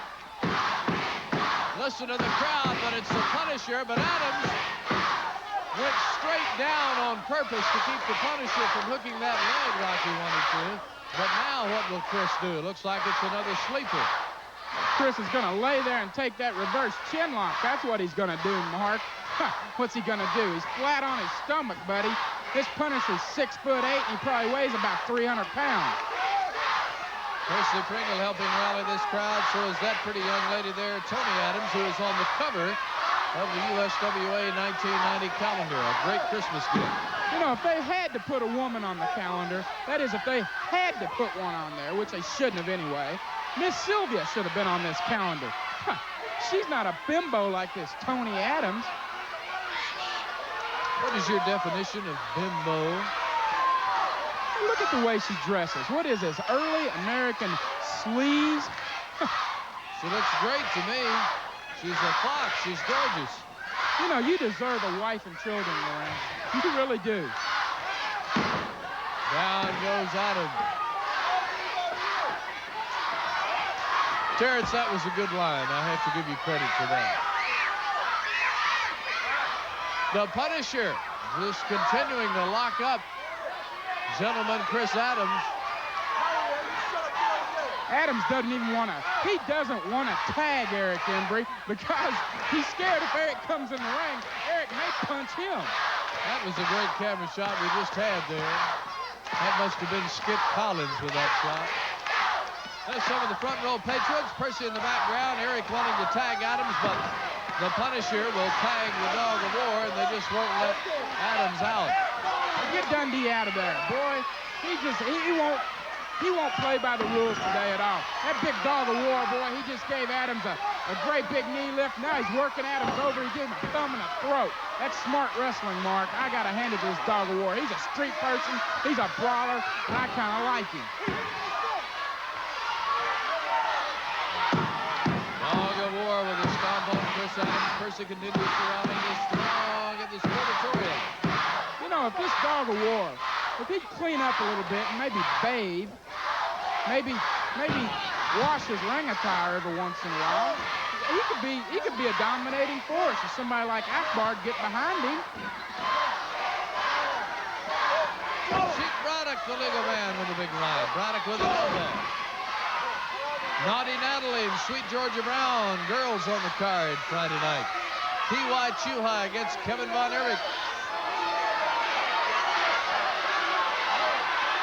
Listen to the crowd, but it's the Punisher, but Adams went straight down on purpose to keep the Punisher from hooking that leg like he wanted to. But now what will Chris do? It looks like it's another sleeper. Chris is going to lay there and take that reverse chin lock. That's what he's going to do, Mark. What's he going to do? He's flat on his stomach, buddy. This Punisher's 6'8", and he probably weighs about 300 pounds. Percy Pringle helping rally this crowd. So is that pretty young lady there, Tony Adams, who is on the cover of the USWA 1990 calendar. A great Christmas gift. You know, if they had to put a woman on the calendar, that is, if they had to put one on there, which they shouldn't have anyway, Miss Sylvia should have been on this calendar. She's not a bimbo like this Tony Adams. What is your definition of bimbo? Look at the way she dresses. What is this, early American sleaze? She looks great to me. She's a fox. She's gorgeous. You know, you deserve a wife and children, Lorraine. You really do. Down goes Adams. Terrence, that was a good line. I have to give you credit for that. The Punisher just continuing to lock up gentleman Chris Adams. Adams doesn't even want to, he doesn't want to tag Eric Embry because he's scared if Eric comes in the ring, Eric may punch him. That was a great camera shot we just had there. That must have been Skip Collins with that shot. There's some of the front row patrons. Percy in the background. Eric wanting to tag Adams, but the Punisher will tag the Dog of War, and they just won't let Adams out. Get Dundee out of there, boy. He He won't play by the rules today at all. That big dog of war, boy, he just gave Adams a great big knee lift. Now he's working Adams over. He gave him a thumb and a throat. That's smart wrestling, Mark. I got to hand it to this dog of war. He's a street person. He's a brawler, and I kind of like him. Dog of war with a stomp on Chris Adams. Percy continues surrounding this strong in the sportatorium. You know, if this dog of war, if he'd clean up a little bit and maybe bathe, maybe wash his ring attire every once in a while, he could be a dominating force if somebody like Akbar get behind him. Sheik Braddock, the legal man, with a big line. Braddock with an elbow. Naughty Natalie and Sweet Georgia Brown, girls on the card Friday night. T.Y. Chuhai against Kevin Von Erich.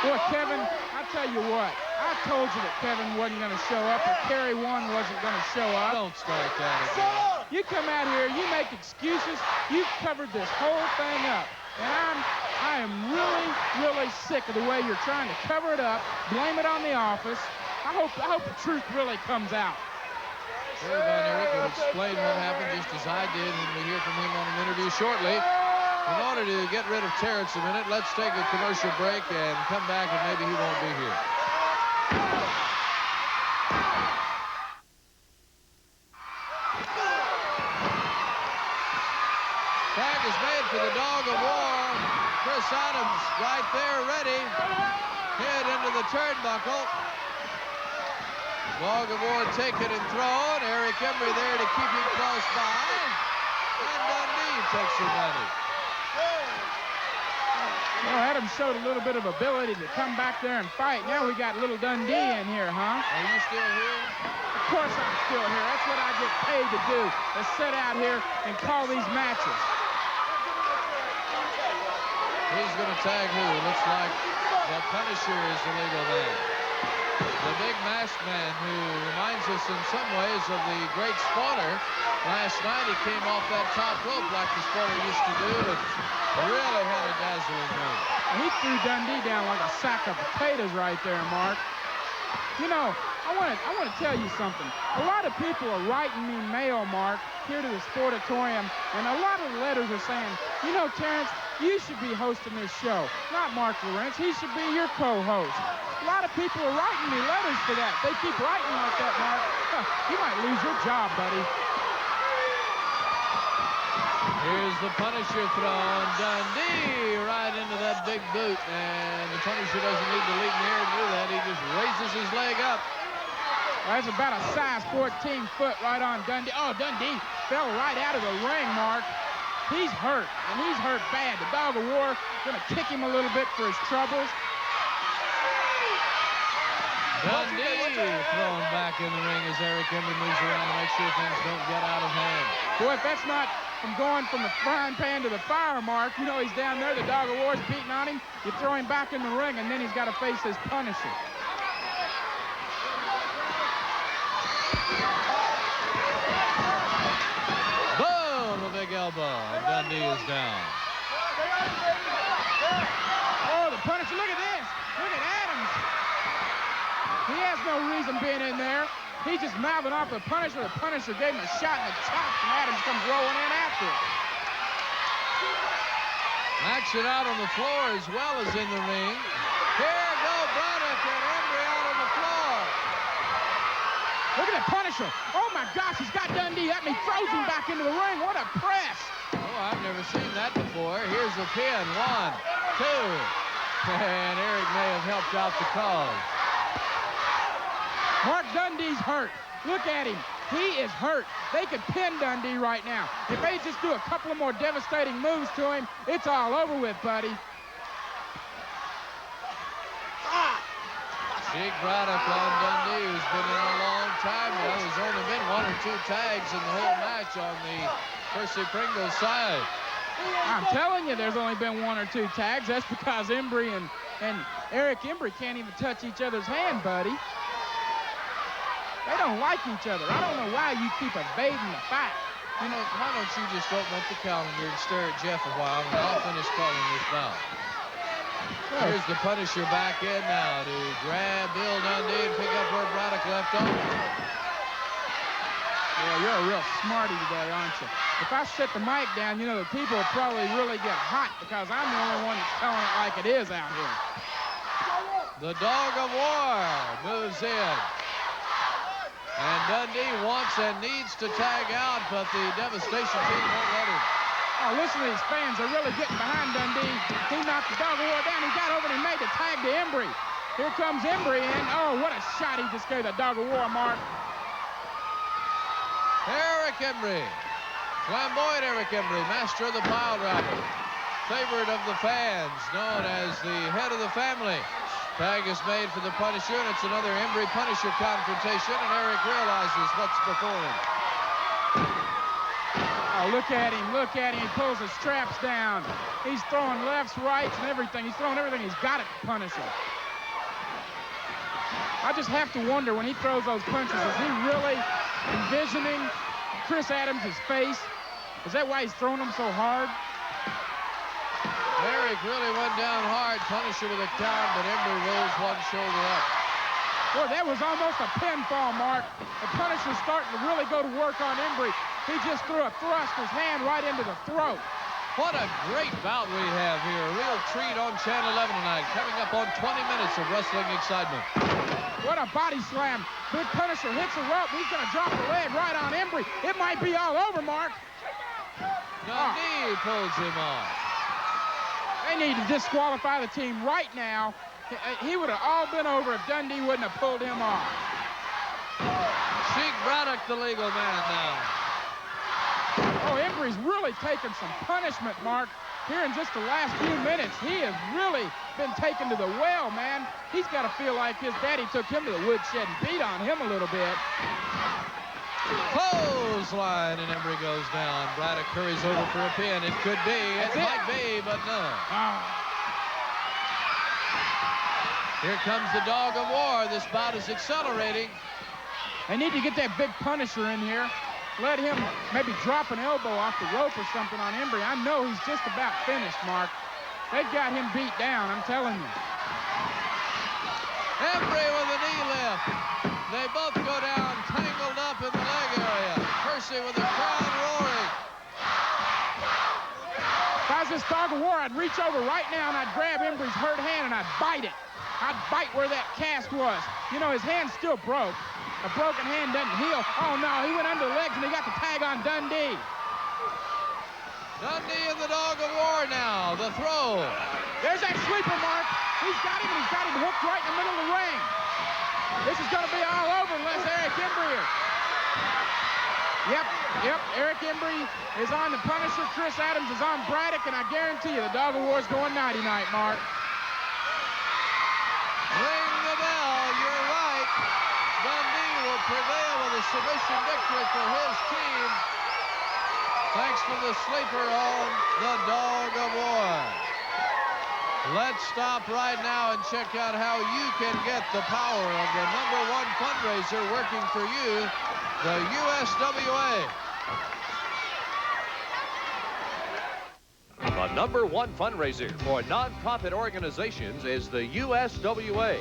Boy, Kevin, I tell you what, I told you that Kevin wasn't going to show up, or Kerry One wasn't going to show up. Don't start that again. You come out here, you make excuses, you've covered this whole thing up. And I am really, really sick of the way you're trying to cover it up, blame it on the office. I hope the truth really comes out. Kerry Von Erich will explain what happened just as I did when we hear from him on an interview shortly. In order to get rid of Terrence a minute, let's take a commercial break and come back, and maybe he won't be here. Tag is made for the dog of war. Chris Adams right there ready. Head into the turnbuckle. Dog of war taken and thrown. Eric Embry there to keep him close by. And Dundee takes advantage. Well, Adams showed a little bit of ability to come back there and fight. Now we got little Dundee in here, huh? Are you still here? Of course I'm still here. That's what I get paid to do, is sit out here and call these matches. He's going to tag who? Looks like the Punisher is the legal man. The big masked man who reminds us in some ways of the great Spotter. Last night he came off that top rope like the Spotter used to do and really had a dazzling move. And he threw Dundee down like a sack of potatoes right there, Mark. You know, I want to tell you something. A lot of people are writing me mail, Mark, here to the Sportatorium, and a lot of the letters are saying, you know, Terrence, you should be hosting this show, not Mark Lawrence. He should be your co-host. A lot of people are writing me letters for that. They keep writing like that, Mark. You might lose your job, buddy. Here's the Punisher thrown. Dundee right into that big boot. And the Punisher doesn't need to leap in the air to do that. He just raises his leg up. That's about a size 14 foot right on Dundee. Oh, Dundee fell right out of the ring, Mark. He's hurt, and he's hurt bad. The dog of war going to kick him a little bit for his troubles. Dundee thrown back in the ring as Eric Embry moves around to make sure things don't get out of hand. Boy, if that's not from going from the frying pan to the fire, Mark, you know he's down there, the dog of war's beating on him, you throw him back in the ring, and then he's got to face his Punisher. Boom! A big elbow, and Dundee is down. Oh, the Punisher, look at this! Look at Adams! He has no reason being in there. He's just mouthing off the Punisher. The Punisher gave him a shot in the chops, and Adams comes rolling in after it. Action out on the floor as well as in the ring. Here go Braddock and Embry out on the floor. Look at the Punisher. Oh, my gosh, he's got Dundee up, and he throws him back into the ring. What a press. Oh, I've never seen that before. Here's the pin. 1, 2. And Eric may have helped out the cause. Mark, Dundee's hurt. Look at him. He is hurt. They could pin Dundee right now. If they just do a couple of more devastating moves to him, it's all over with, buddy. Sheik Braddock on Dundee, who's been in a long time now. There's only been 1 or 2 tags in the whole match on the Percy Pringle side. I'm telling you, there's only been 1 or 2 tags. That's because Embry and Eric Embry can't even touch each other's hand, buddy. They don't like each other. I don't know why you keep evading the fight. You know, why don't you just open up the calendar and stare at Jeff a while, and I'll finish calling this foul. Here's the Punisher back in now to grab Bill Dundee and pick up where Braddock left off. Well, you're a real smarty today, aren't you? If I set the mic down, you know, the people will probably really get hot because I'm the only one that's telling it like it is out here. The Dog of War moves in. And Dundee wants and needs to tag out, but the Devastation team won't let him. Oh, listen to these fans. They're really getting behind Dundee. He knocked the Dog of War down. He got over and he made the tag to Embry. Here comes Embry in. Oh, what a shot he just gave the Dog of War, Mark. Eric Embry. Flamboyant Eric Embry, master of the pile driver. Favorite of the fans, known as the head of the family. Tag is made for the Punisher, and it's another Embry Punisher confrontation, and Eric realizes what's before him. Oh, look at him, look at him. He pulls his straps down. He's throwing lefts, rights, and everything. He's throwing everything he's got at the Punisher. I just have to wonder when he throws those punches, is he really envisioning Chris Adams' face? Is that why he's throwing them so hard? Eric really went down hard. Punisher with a count, but Embry rolls one shoulder up. Boy, that was almost a pinfall, Mark. The Punisher's starting to really go to work on Embry. He just threw a thrust, his hand right into the throat. What a great bout we have here. A real treat on Channel 11 tonight. Coming up on 20 minutes of wrestling excitement. What a body slam. Big Punisher hits the rope. He's going to drop the leg right on Embry. It might be all over, Mark. Dundee pulls him off. They need to disqualify the team right now. He would have all been over if Dundee wouldn't have pulled him off. Sheik Braddock, the legal man now. Oh, Embry's really taken some punishment, Mark. Here in just the last few minutes, he has really been taken to the well, man. He's got to feel like his daddy took him to the woodshed and beat on him a little bit. Clothesline, and Embry goes down. Braddock hurries over for a pin. It could be. It might be, but no. Here comes the Dog of War. This bout is accelerating. They need to get that big Punisher in here. Let him maybe drop an elbow off the rope or something on Embry. I know he's just about finished, Mark. They've got him beat down, I'm telling you. Embry with a knee lift. They both go down, tangled up in the leg area. Percy with the crowd roaring. If I was this Dog of War, I'd reach over right now and I'd grab Embry's hurt hand and I'd bite it. I'd bite where that cast was. You know, his hand's still broke. A broken hand doesn't heal. Oh, no, he went under the legs and he got the tag on Dundee. Dundee and the Dog of War now. The throw. There's that sleeper, Mark. He's got him, and he's got him hooked right in the middle of the ring. This is going to be all over unless Eric Embry is. Yep, Eric Embry is on the Punisher. Chris Adams is on Braddock, and I guarantee you the Dog of War is going nighty-night, Mark. Ring the bell, you're right. Dundee will prevail with a submission victory for his team. Thanks to the sleeper on the Dog of War. Let's stop right now and check out how you can get the power of the #1 fundraiser working for you, the USWA. The #1 fundraiser for nonprofit organizations is the USWA.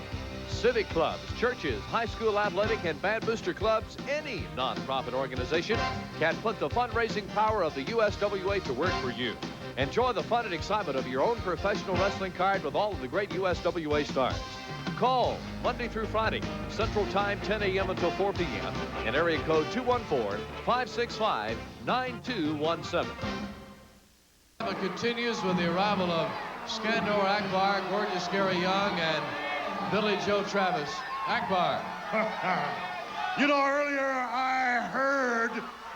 Civic clubs, churches, high school athletic, and band booster clubs, any nonprofit organization can put the fundraising power of the USWA to work for you. Enjoy the fun and excitement of your own professional wrestling card with all of the great USWA stars. Call Monday through Friday, Central Time, 10 a.m. until 4 p.m. and area code 214-565-9217. It continues with the arrival of Skandor, Akbar, Gorgeous Gary Young, and Billy Joe Travis. Akbar. You know, earlier I heard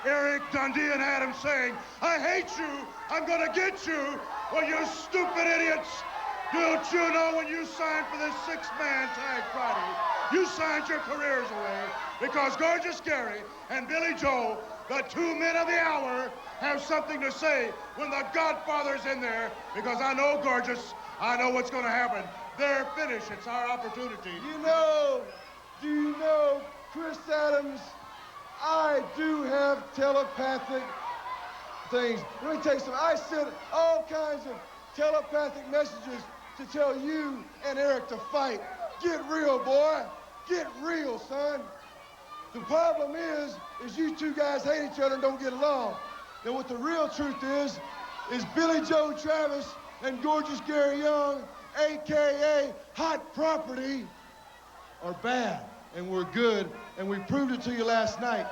Eric, Dundee, and Adams saying, "I hate you, I'm gonna get you." Well, you stupid idiots. Don't you know when you signed for this 6-man tag Friday, you signed your careers away because Gorgeous Gary and Billy Joe, the 2 men of the hour, have something to say when the Godfather's in there, because I know Gorgeous, I know what's gonna happen. They're finished, it's our opportunity. Do you know, Chris Adams, I do have telepathic things. Let me tell you something. I sent all kinds of telepathic messages to tell you and Eric to fight. Get real, boy. Get real, son. The problem is you two guys hate each other and don't get along. And what the real truth is Billy Joe Travis and Gorgeous Gary Young, AKA Hot Property, are bad. And we're good, and we proved it to you last night.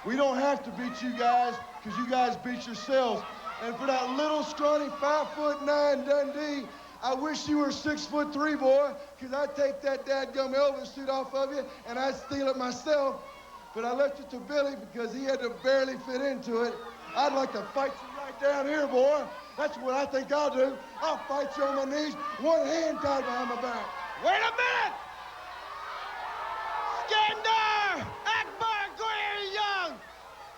We don't have to beat you guys, because you guys beat yourselves. And for that little scrawny 5'9" Dundee, I wish you were 6'3", boy, because I'd take that dadgum Elvis suit off of you, and I'd steal it myself. But I left it to Billy because he had to barely fit into it. I'd like to fight you right down here, boy. That's what I think I'll do. I'll fight you on my knees, one hand tied behind my back. Wait a minute! Skandor! Akbar! Gary Young!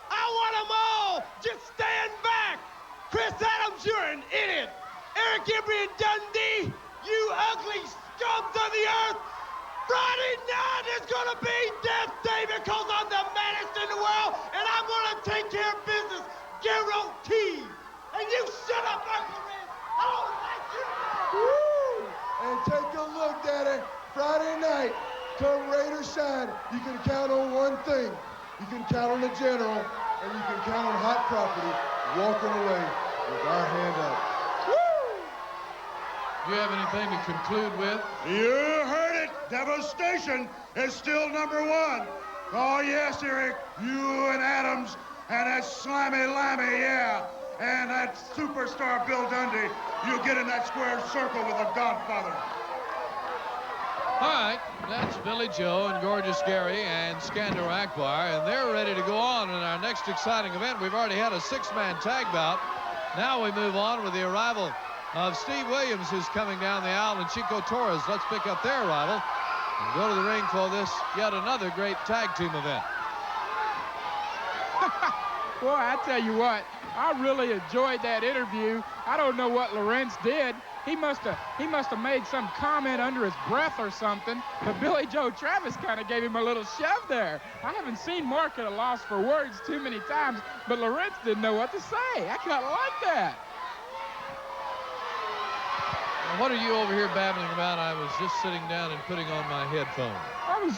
I want them all! Just stand back! Chris Adams, you're an idiot! Eric Embry and Dundee, you ugly scums of the earth! Friday night is gonna be Death Day because I'm the maddest in the world and I'm gonna take care of business, guaranteed! And you shut up, Uncle Riz! I don't like you! Woo! And take a look, Daddy. Friday night, come rain or shine, you can count on one thing. You can count on the general, and you can count on Hot Property walking away with our hand up. Woo! Do you have anything to conclude with? You heard it. Devastation is still #1. Oh, yes, Eric. You and Adams and that slimy lammy, yeah. And that superstar Bill Dundee. You get in that square circle with the Godfather. All right, that's Billy Joe and Gorgeous Gary and Skandor Akbar, and they're ready to go on in our next exciting event. We've already had a 6-man tag bout. Now we move on with the arrival of Steve Williams, who's coming down the aisle, and Chico Torres. Let's pick up their arrival and go to the ring for this yet another great tag team event. Boy, I tell you what, I really enjoyed that interview. I don't know what Lawrence did. He must have made some comment under his breath or something, but Billy Joe Travis kind of gave him a little shove there. I haven't seen Mark at a loss for words too many times, but Lawrence didn't know what to say. I kind of like that. Now, what are you over here babbling about? I was just sitting down and putting on my headphones.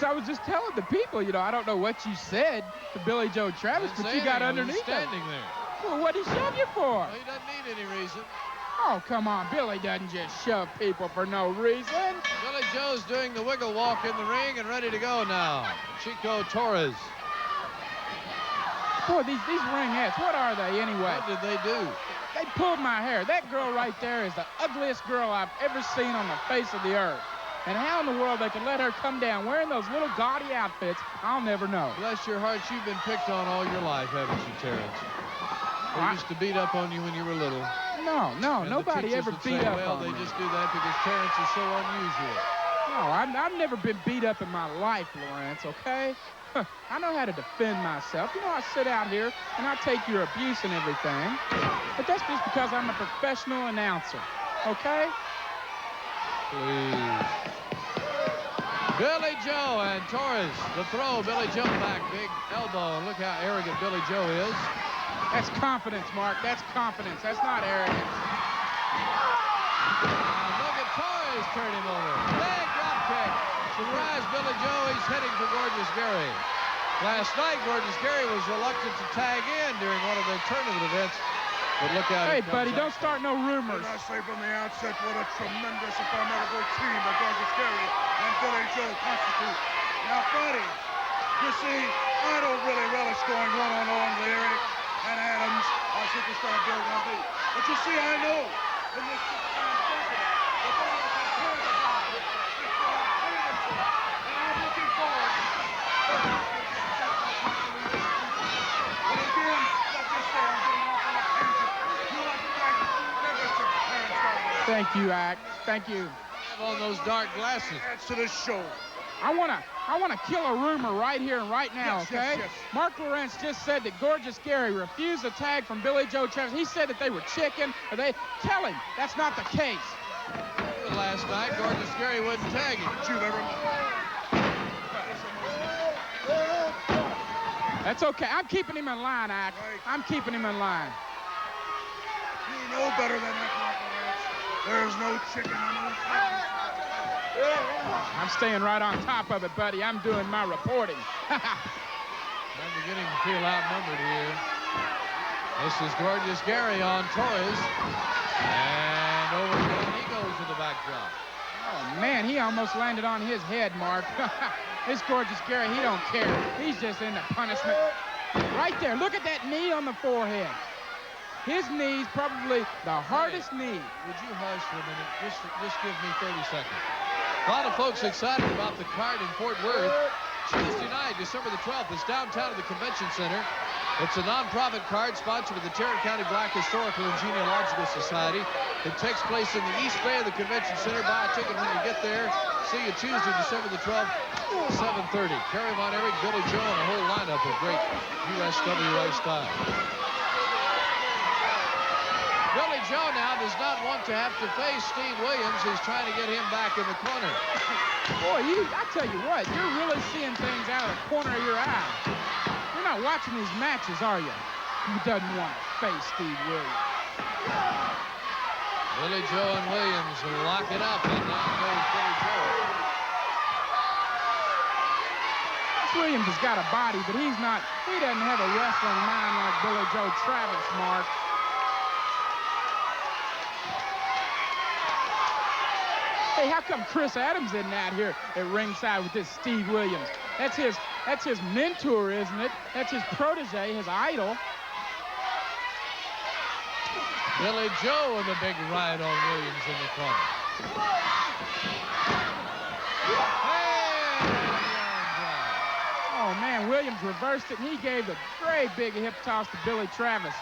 I was just telling the people, you know, I don't know what you said to Billy Joe Travis, but you got underneath it. Standing there. Well, what'd he shove you for? Well, he doesn't need any reason. Oh, come on. Billy doesn't just shove people for no reason. Billy Joe's doing the wiggle walk in the ring and ready to go now. Chico Torres. Boy, these ringettes, what are they anyway? What did they do? They pulled my hair. That girl right there is the ugliest girl I've ever seen on the face of the earth. And how in the world they could let her come down wearing those little gaudy outfits, I'll never know. Bless your heart, you've been picked on all your life, haven't you, Terrence? They used to beat up on you when you were little. No, nobody ever beat up on me. Well, they just do that because Terrence is so unusual. No, I've never been beat up in my life, Lawrence, okay? I know how to defend myself. You know, I sit out here and I take your abuse and everything. But that's just because I'm a professional announcer, okay? Please. Billy Joe and Torres. The throw, Billy Joe back, big elbow. And look how arrogant Billy Joe is. That's confidence, Mark. That's confidence. That's not arrogance. Now look at Torres turn him over. Big drop kick. Surprise Billy Joe. He's heading for Gorgeous Gary. Last night, Gorgeous Gary was reluctant to tag in during one of their tournament events. But look out. Hey, buddy, don't start no rumors. Did I say from the outset what a tremendous and formidable team that Gorgeous Gary and Billy Joe constitute? Now, buddy, you see, I don't really relish going one-on-one with Eric and Adams or superstar Bill Dundee. But you see, I know in this 6-man bracket that they are prepared about it. And I'm looking forward to but again, let me say I'm getting off on a tangent. You like to thank everything, Terrence Garvin. Thank you, Act. Thank you. On those dark glasses. Adds to this show. I wanna kill a rumor right here and right now, Yes, okay? yes. Mark Lawrence just said that Gorgeous Gary refused a tag from Billy Joe Travis. He said that they were chicken. Tell him that's not the case. Last night, Gorgeous Gary wouldn't tag him. But you've ever... That's okay. I'm keeping him in line, Act. Right. I'm keeping him in line. You know better than that, Mark Lawrence. There's no chicken on those things. I'm staying right on top of it, buddy. I'm doing my reporting. I'm beginning to feel outnumbered here. This is Gorgeous Gary on Torres. And over again, he goes to the backdrop. Oh, man, he almost landed on his head, Mark. This Gorgeous Gary, he don't care. He's just into punishment. Right there, look at that knee on the forehead. His knee's probably the hardest knee. Would you hush for a minute? Just give me 30 seconds. A lot of folks excited about the card in Fort Worth. Tuesday night, December the 12th, is downtown at the Convention Center. It's a non-profit card sponsored by the Tarrant County Black Historical and Genealogical Society. It takes place in the East Bay of the Convention Center. Buy a ticket when you get there. See you Tuesday, December the 12th, 7:30. Kerry Von Erich, Billy Joe, and a whole lineup of great USWA style. Billy Joe now does not want to have to face Steve Williams. He's trying to get him back in the corner. Boy, I tell you what, you're really seeing things out of the corner of your eye. You're not watching these matches, are you? Who doesn't want to face Steve Williams? Billy Joe and Williams lock it up, and down goes Billy Joe. Williams has got a body, but he doesn't have a wrestling mind like Billy Joe Travis, Mark. Hey, how come Chris Adams isn't out here at ringside with this Steve Williams? That's his mentor, isn't it? That's his protege, his idol. Billy Joe with a big right on Williams in the corner. Oh, man, Williams reversed it, and he gave a great big hip toss to Billy Travis.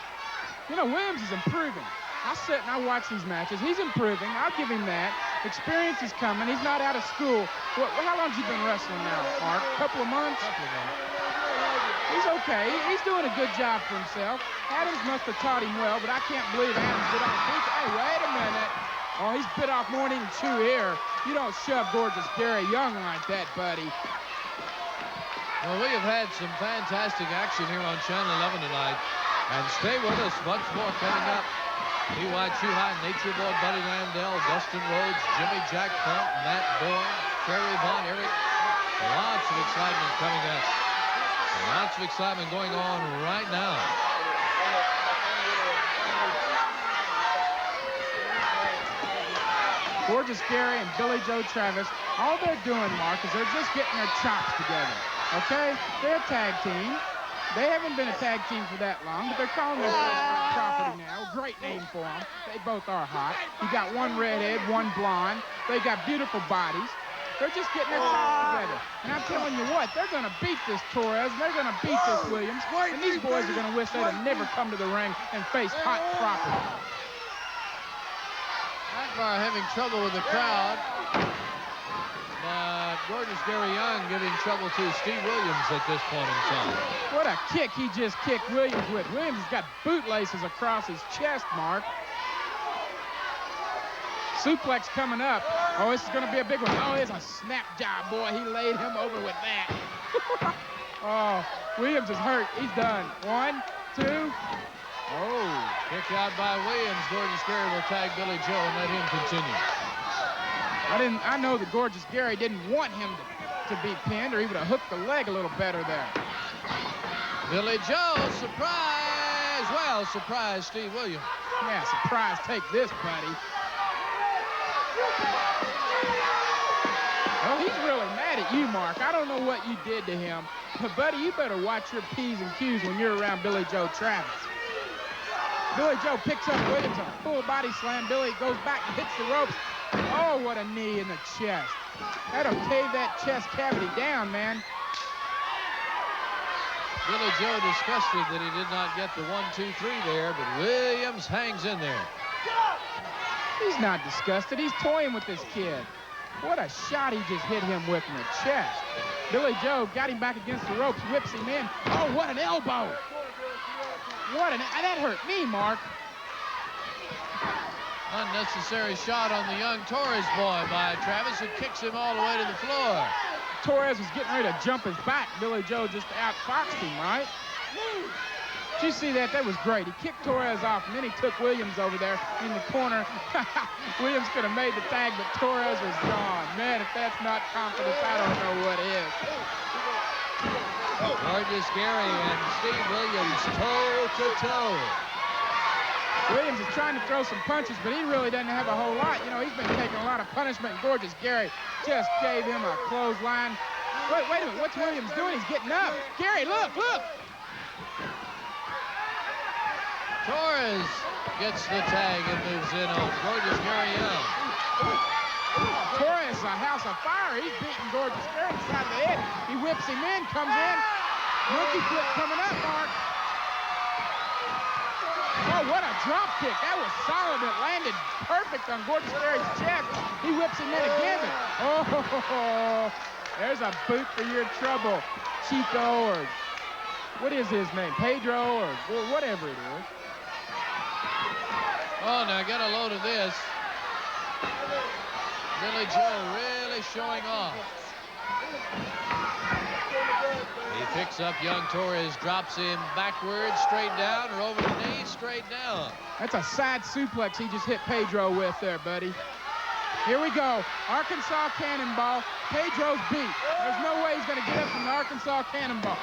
You know, Williams is improving. I sit and I watch these matches. He's improving. I'll give him that. Experience is coming. He's not out of school. How long has he been wrestling now, Mark? A couple of months? He's okay. He's doing a good job for himself. Adams must have taught him well, but I can't believe Adams bit off. Hey, wait a minute. Oh, he's bit off more than he can chew here. You don't shove Gorgeous Gary Young like that, buddy. Well, we have had some fantastic action here on Channel 11 tonight. And stay with us. Much more coming up. P.Y. Chuhai, Nature Boy, Buddy Landell, Dustin Rhodes, Jimmy Jack Funk, Matt Bourne, Kerry Von Erich. Lots of excitement coming up. Lots of excitement going on right now. Gorgeous Gary and Billy Joe Travis, all they're doing, Mark, is they're just getting their chops together. Okay? They're a tag team. They haven't been a tag team for that long, but they're calling themselves Property now. Great name for them. They both are hot. You got one redhead, one blonde. They got beautiful bodies. They're just getting their chops together. And I'm telling you what, they're going to beat this Torres, and they're going to beat this Williams, and these boys are going to wish they'd have never come to the ring and face hot Property. Akbar having trouble with the crowd. But Gorgeous Gary Young giving trouble to Steve Williams at this point in time. What a kick he just kicked Williams with. Williams has got bootlaces across his chest, Mark. Suplex coming up. Oh, this is going to be a big one. Oh, it's a snap job, boy. He laid him over with that. Oh, Williams is hurt. He's done. 1, 2. Oh, kick out by Williams. Gorgeous Gary will tag Billy Joe and let him continue. I know that Gorgeous Gary didn't want him to be pinned, or he would have hooked the leg a little better there. Billy Joe, surprise! Well, surprise Steve Williams. Yeah, surprise, take this, buddy. Well, he's really mad at you, Mark. I don't know what you did to him, but, buddy, you better watch your P's and Q's when you're around Billy Joe Travis. Billy Joe picks up Williams, a full body slam. Billy goes back and hits the ropes. Oh, what a knee in the chest. That'll cave that chest cavity down, man. Billy Joe disgusted that he did not get the 1, 2, 3 there, but Williams hangs in there. He's not disgusted. He's toying with this kid. What a shot he just hit him with in the chest. Billy Joe got him back against the ropes, whips him in. Oh, what an elbow. That hurt me, Mark. Unnecessary shot on the young Torres boy by Travis, who kicks him all the way to the floor. Torres was getting ready to jump his back. Billy Joe just outfoxed him, right? Did you see that? That was great. He kicked Torres off, and then he took Williams over there in the corner. Williams could have made the tag, but Torres was gone. Man, if that's not confidence, I don't know what is. Gorgeous Gary and Steve Williams toe-to-toe. Williams is trying to throw some punches, but he really doesn't have a whole lot. You know, he's been taking a lot of punishment, and Gorgeous Gary just gave him a clothesline. Wait a minute, what's Williams doing? He's getting up. Gary, look! Torres gets the tag and moves in on Gorgeous Gary Young. Torres, a house of fire. He's beating Gorgeous Gary on the side of the head. He whips him in, comes in. Monkey flip coming up, Mark. Oh, what a drop kick. That was solid. It landed perfect on Gorgeous Gary's chest. He whips him in again. Oh, there's a boot for your trouble. Chico, or what is his name? Pedro, or whatever it is. Oh, now get a load of this. Billy Joe really showing off. He picks up young Torres, drops him backwards, straight down, or over the knee, straight down. That's a side suplex he just hit Pedro with there, buddy. Here we go. Arkansas Cannonball. Pedro's beat. There's no way he's going to get up from the Arkansas Cannonball.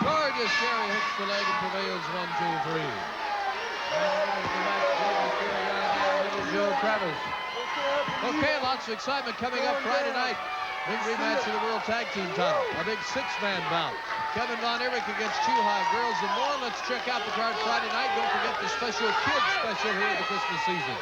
Gorgeous Gary hits the leg and prevails 1, 2, 3. Joe Travis. Okay, lots of excitement coming up Friday night. Big rematch for the World Tag Team title. A big six-man bout. Kevin Von Erich against Chuhai. Girls and more. Let's check out the card Friday night. Don't forget the special kids special here at the Christmas season.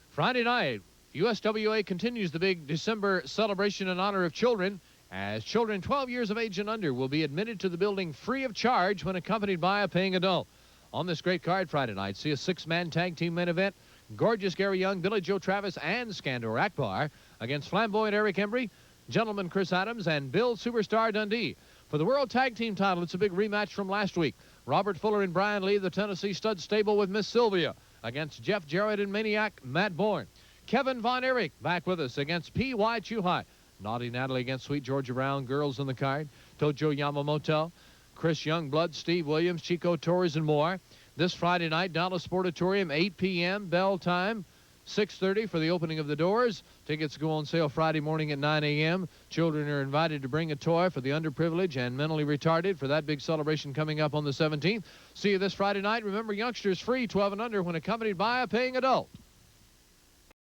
Friday night, USWA continues the big December celebration in honor of children, as children 12 years of age and under will be admitted to the building free of charge when accompanied by a paying adult. On this great card Friday night, see a six-man tag team main event. Gorgeous Gary Young, Billy Joe Travis, and Skandor Akbar against flamboyant Eric Embry, gentleman Chris Adams, and Bill Superstar Dundee. For the World Tag Team title, it's a big rematch from last week. Robert Fuller and Brian Lee, the Tennessee Stud Stable with Miss Sylvia, against Jeff Jarrett and Maniac Matt Bourne. Kevin Von Erich back with us against P.Y. Chuhai. Naughty Natalie against Sweet Georgia Brown, girls in the card. Tojo Yamamoto, Chris Youngblood, Steve Williams, Chico, Torres, and more. This Friday night, Dallas Sportatorium, 8 p.m. bell time, 6:30 for the opening of the doors. Tickets go on sale Friday morning at 9 a.m. Children are invited to bring a toy for the underprivileged and mentally retarded for that big celebration coming up on the 17th. See you this Friday night. Remember, youngsters free 12 and under when accompanied by a paying adult.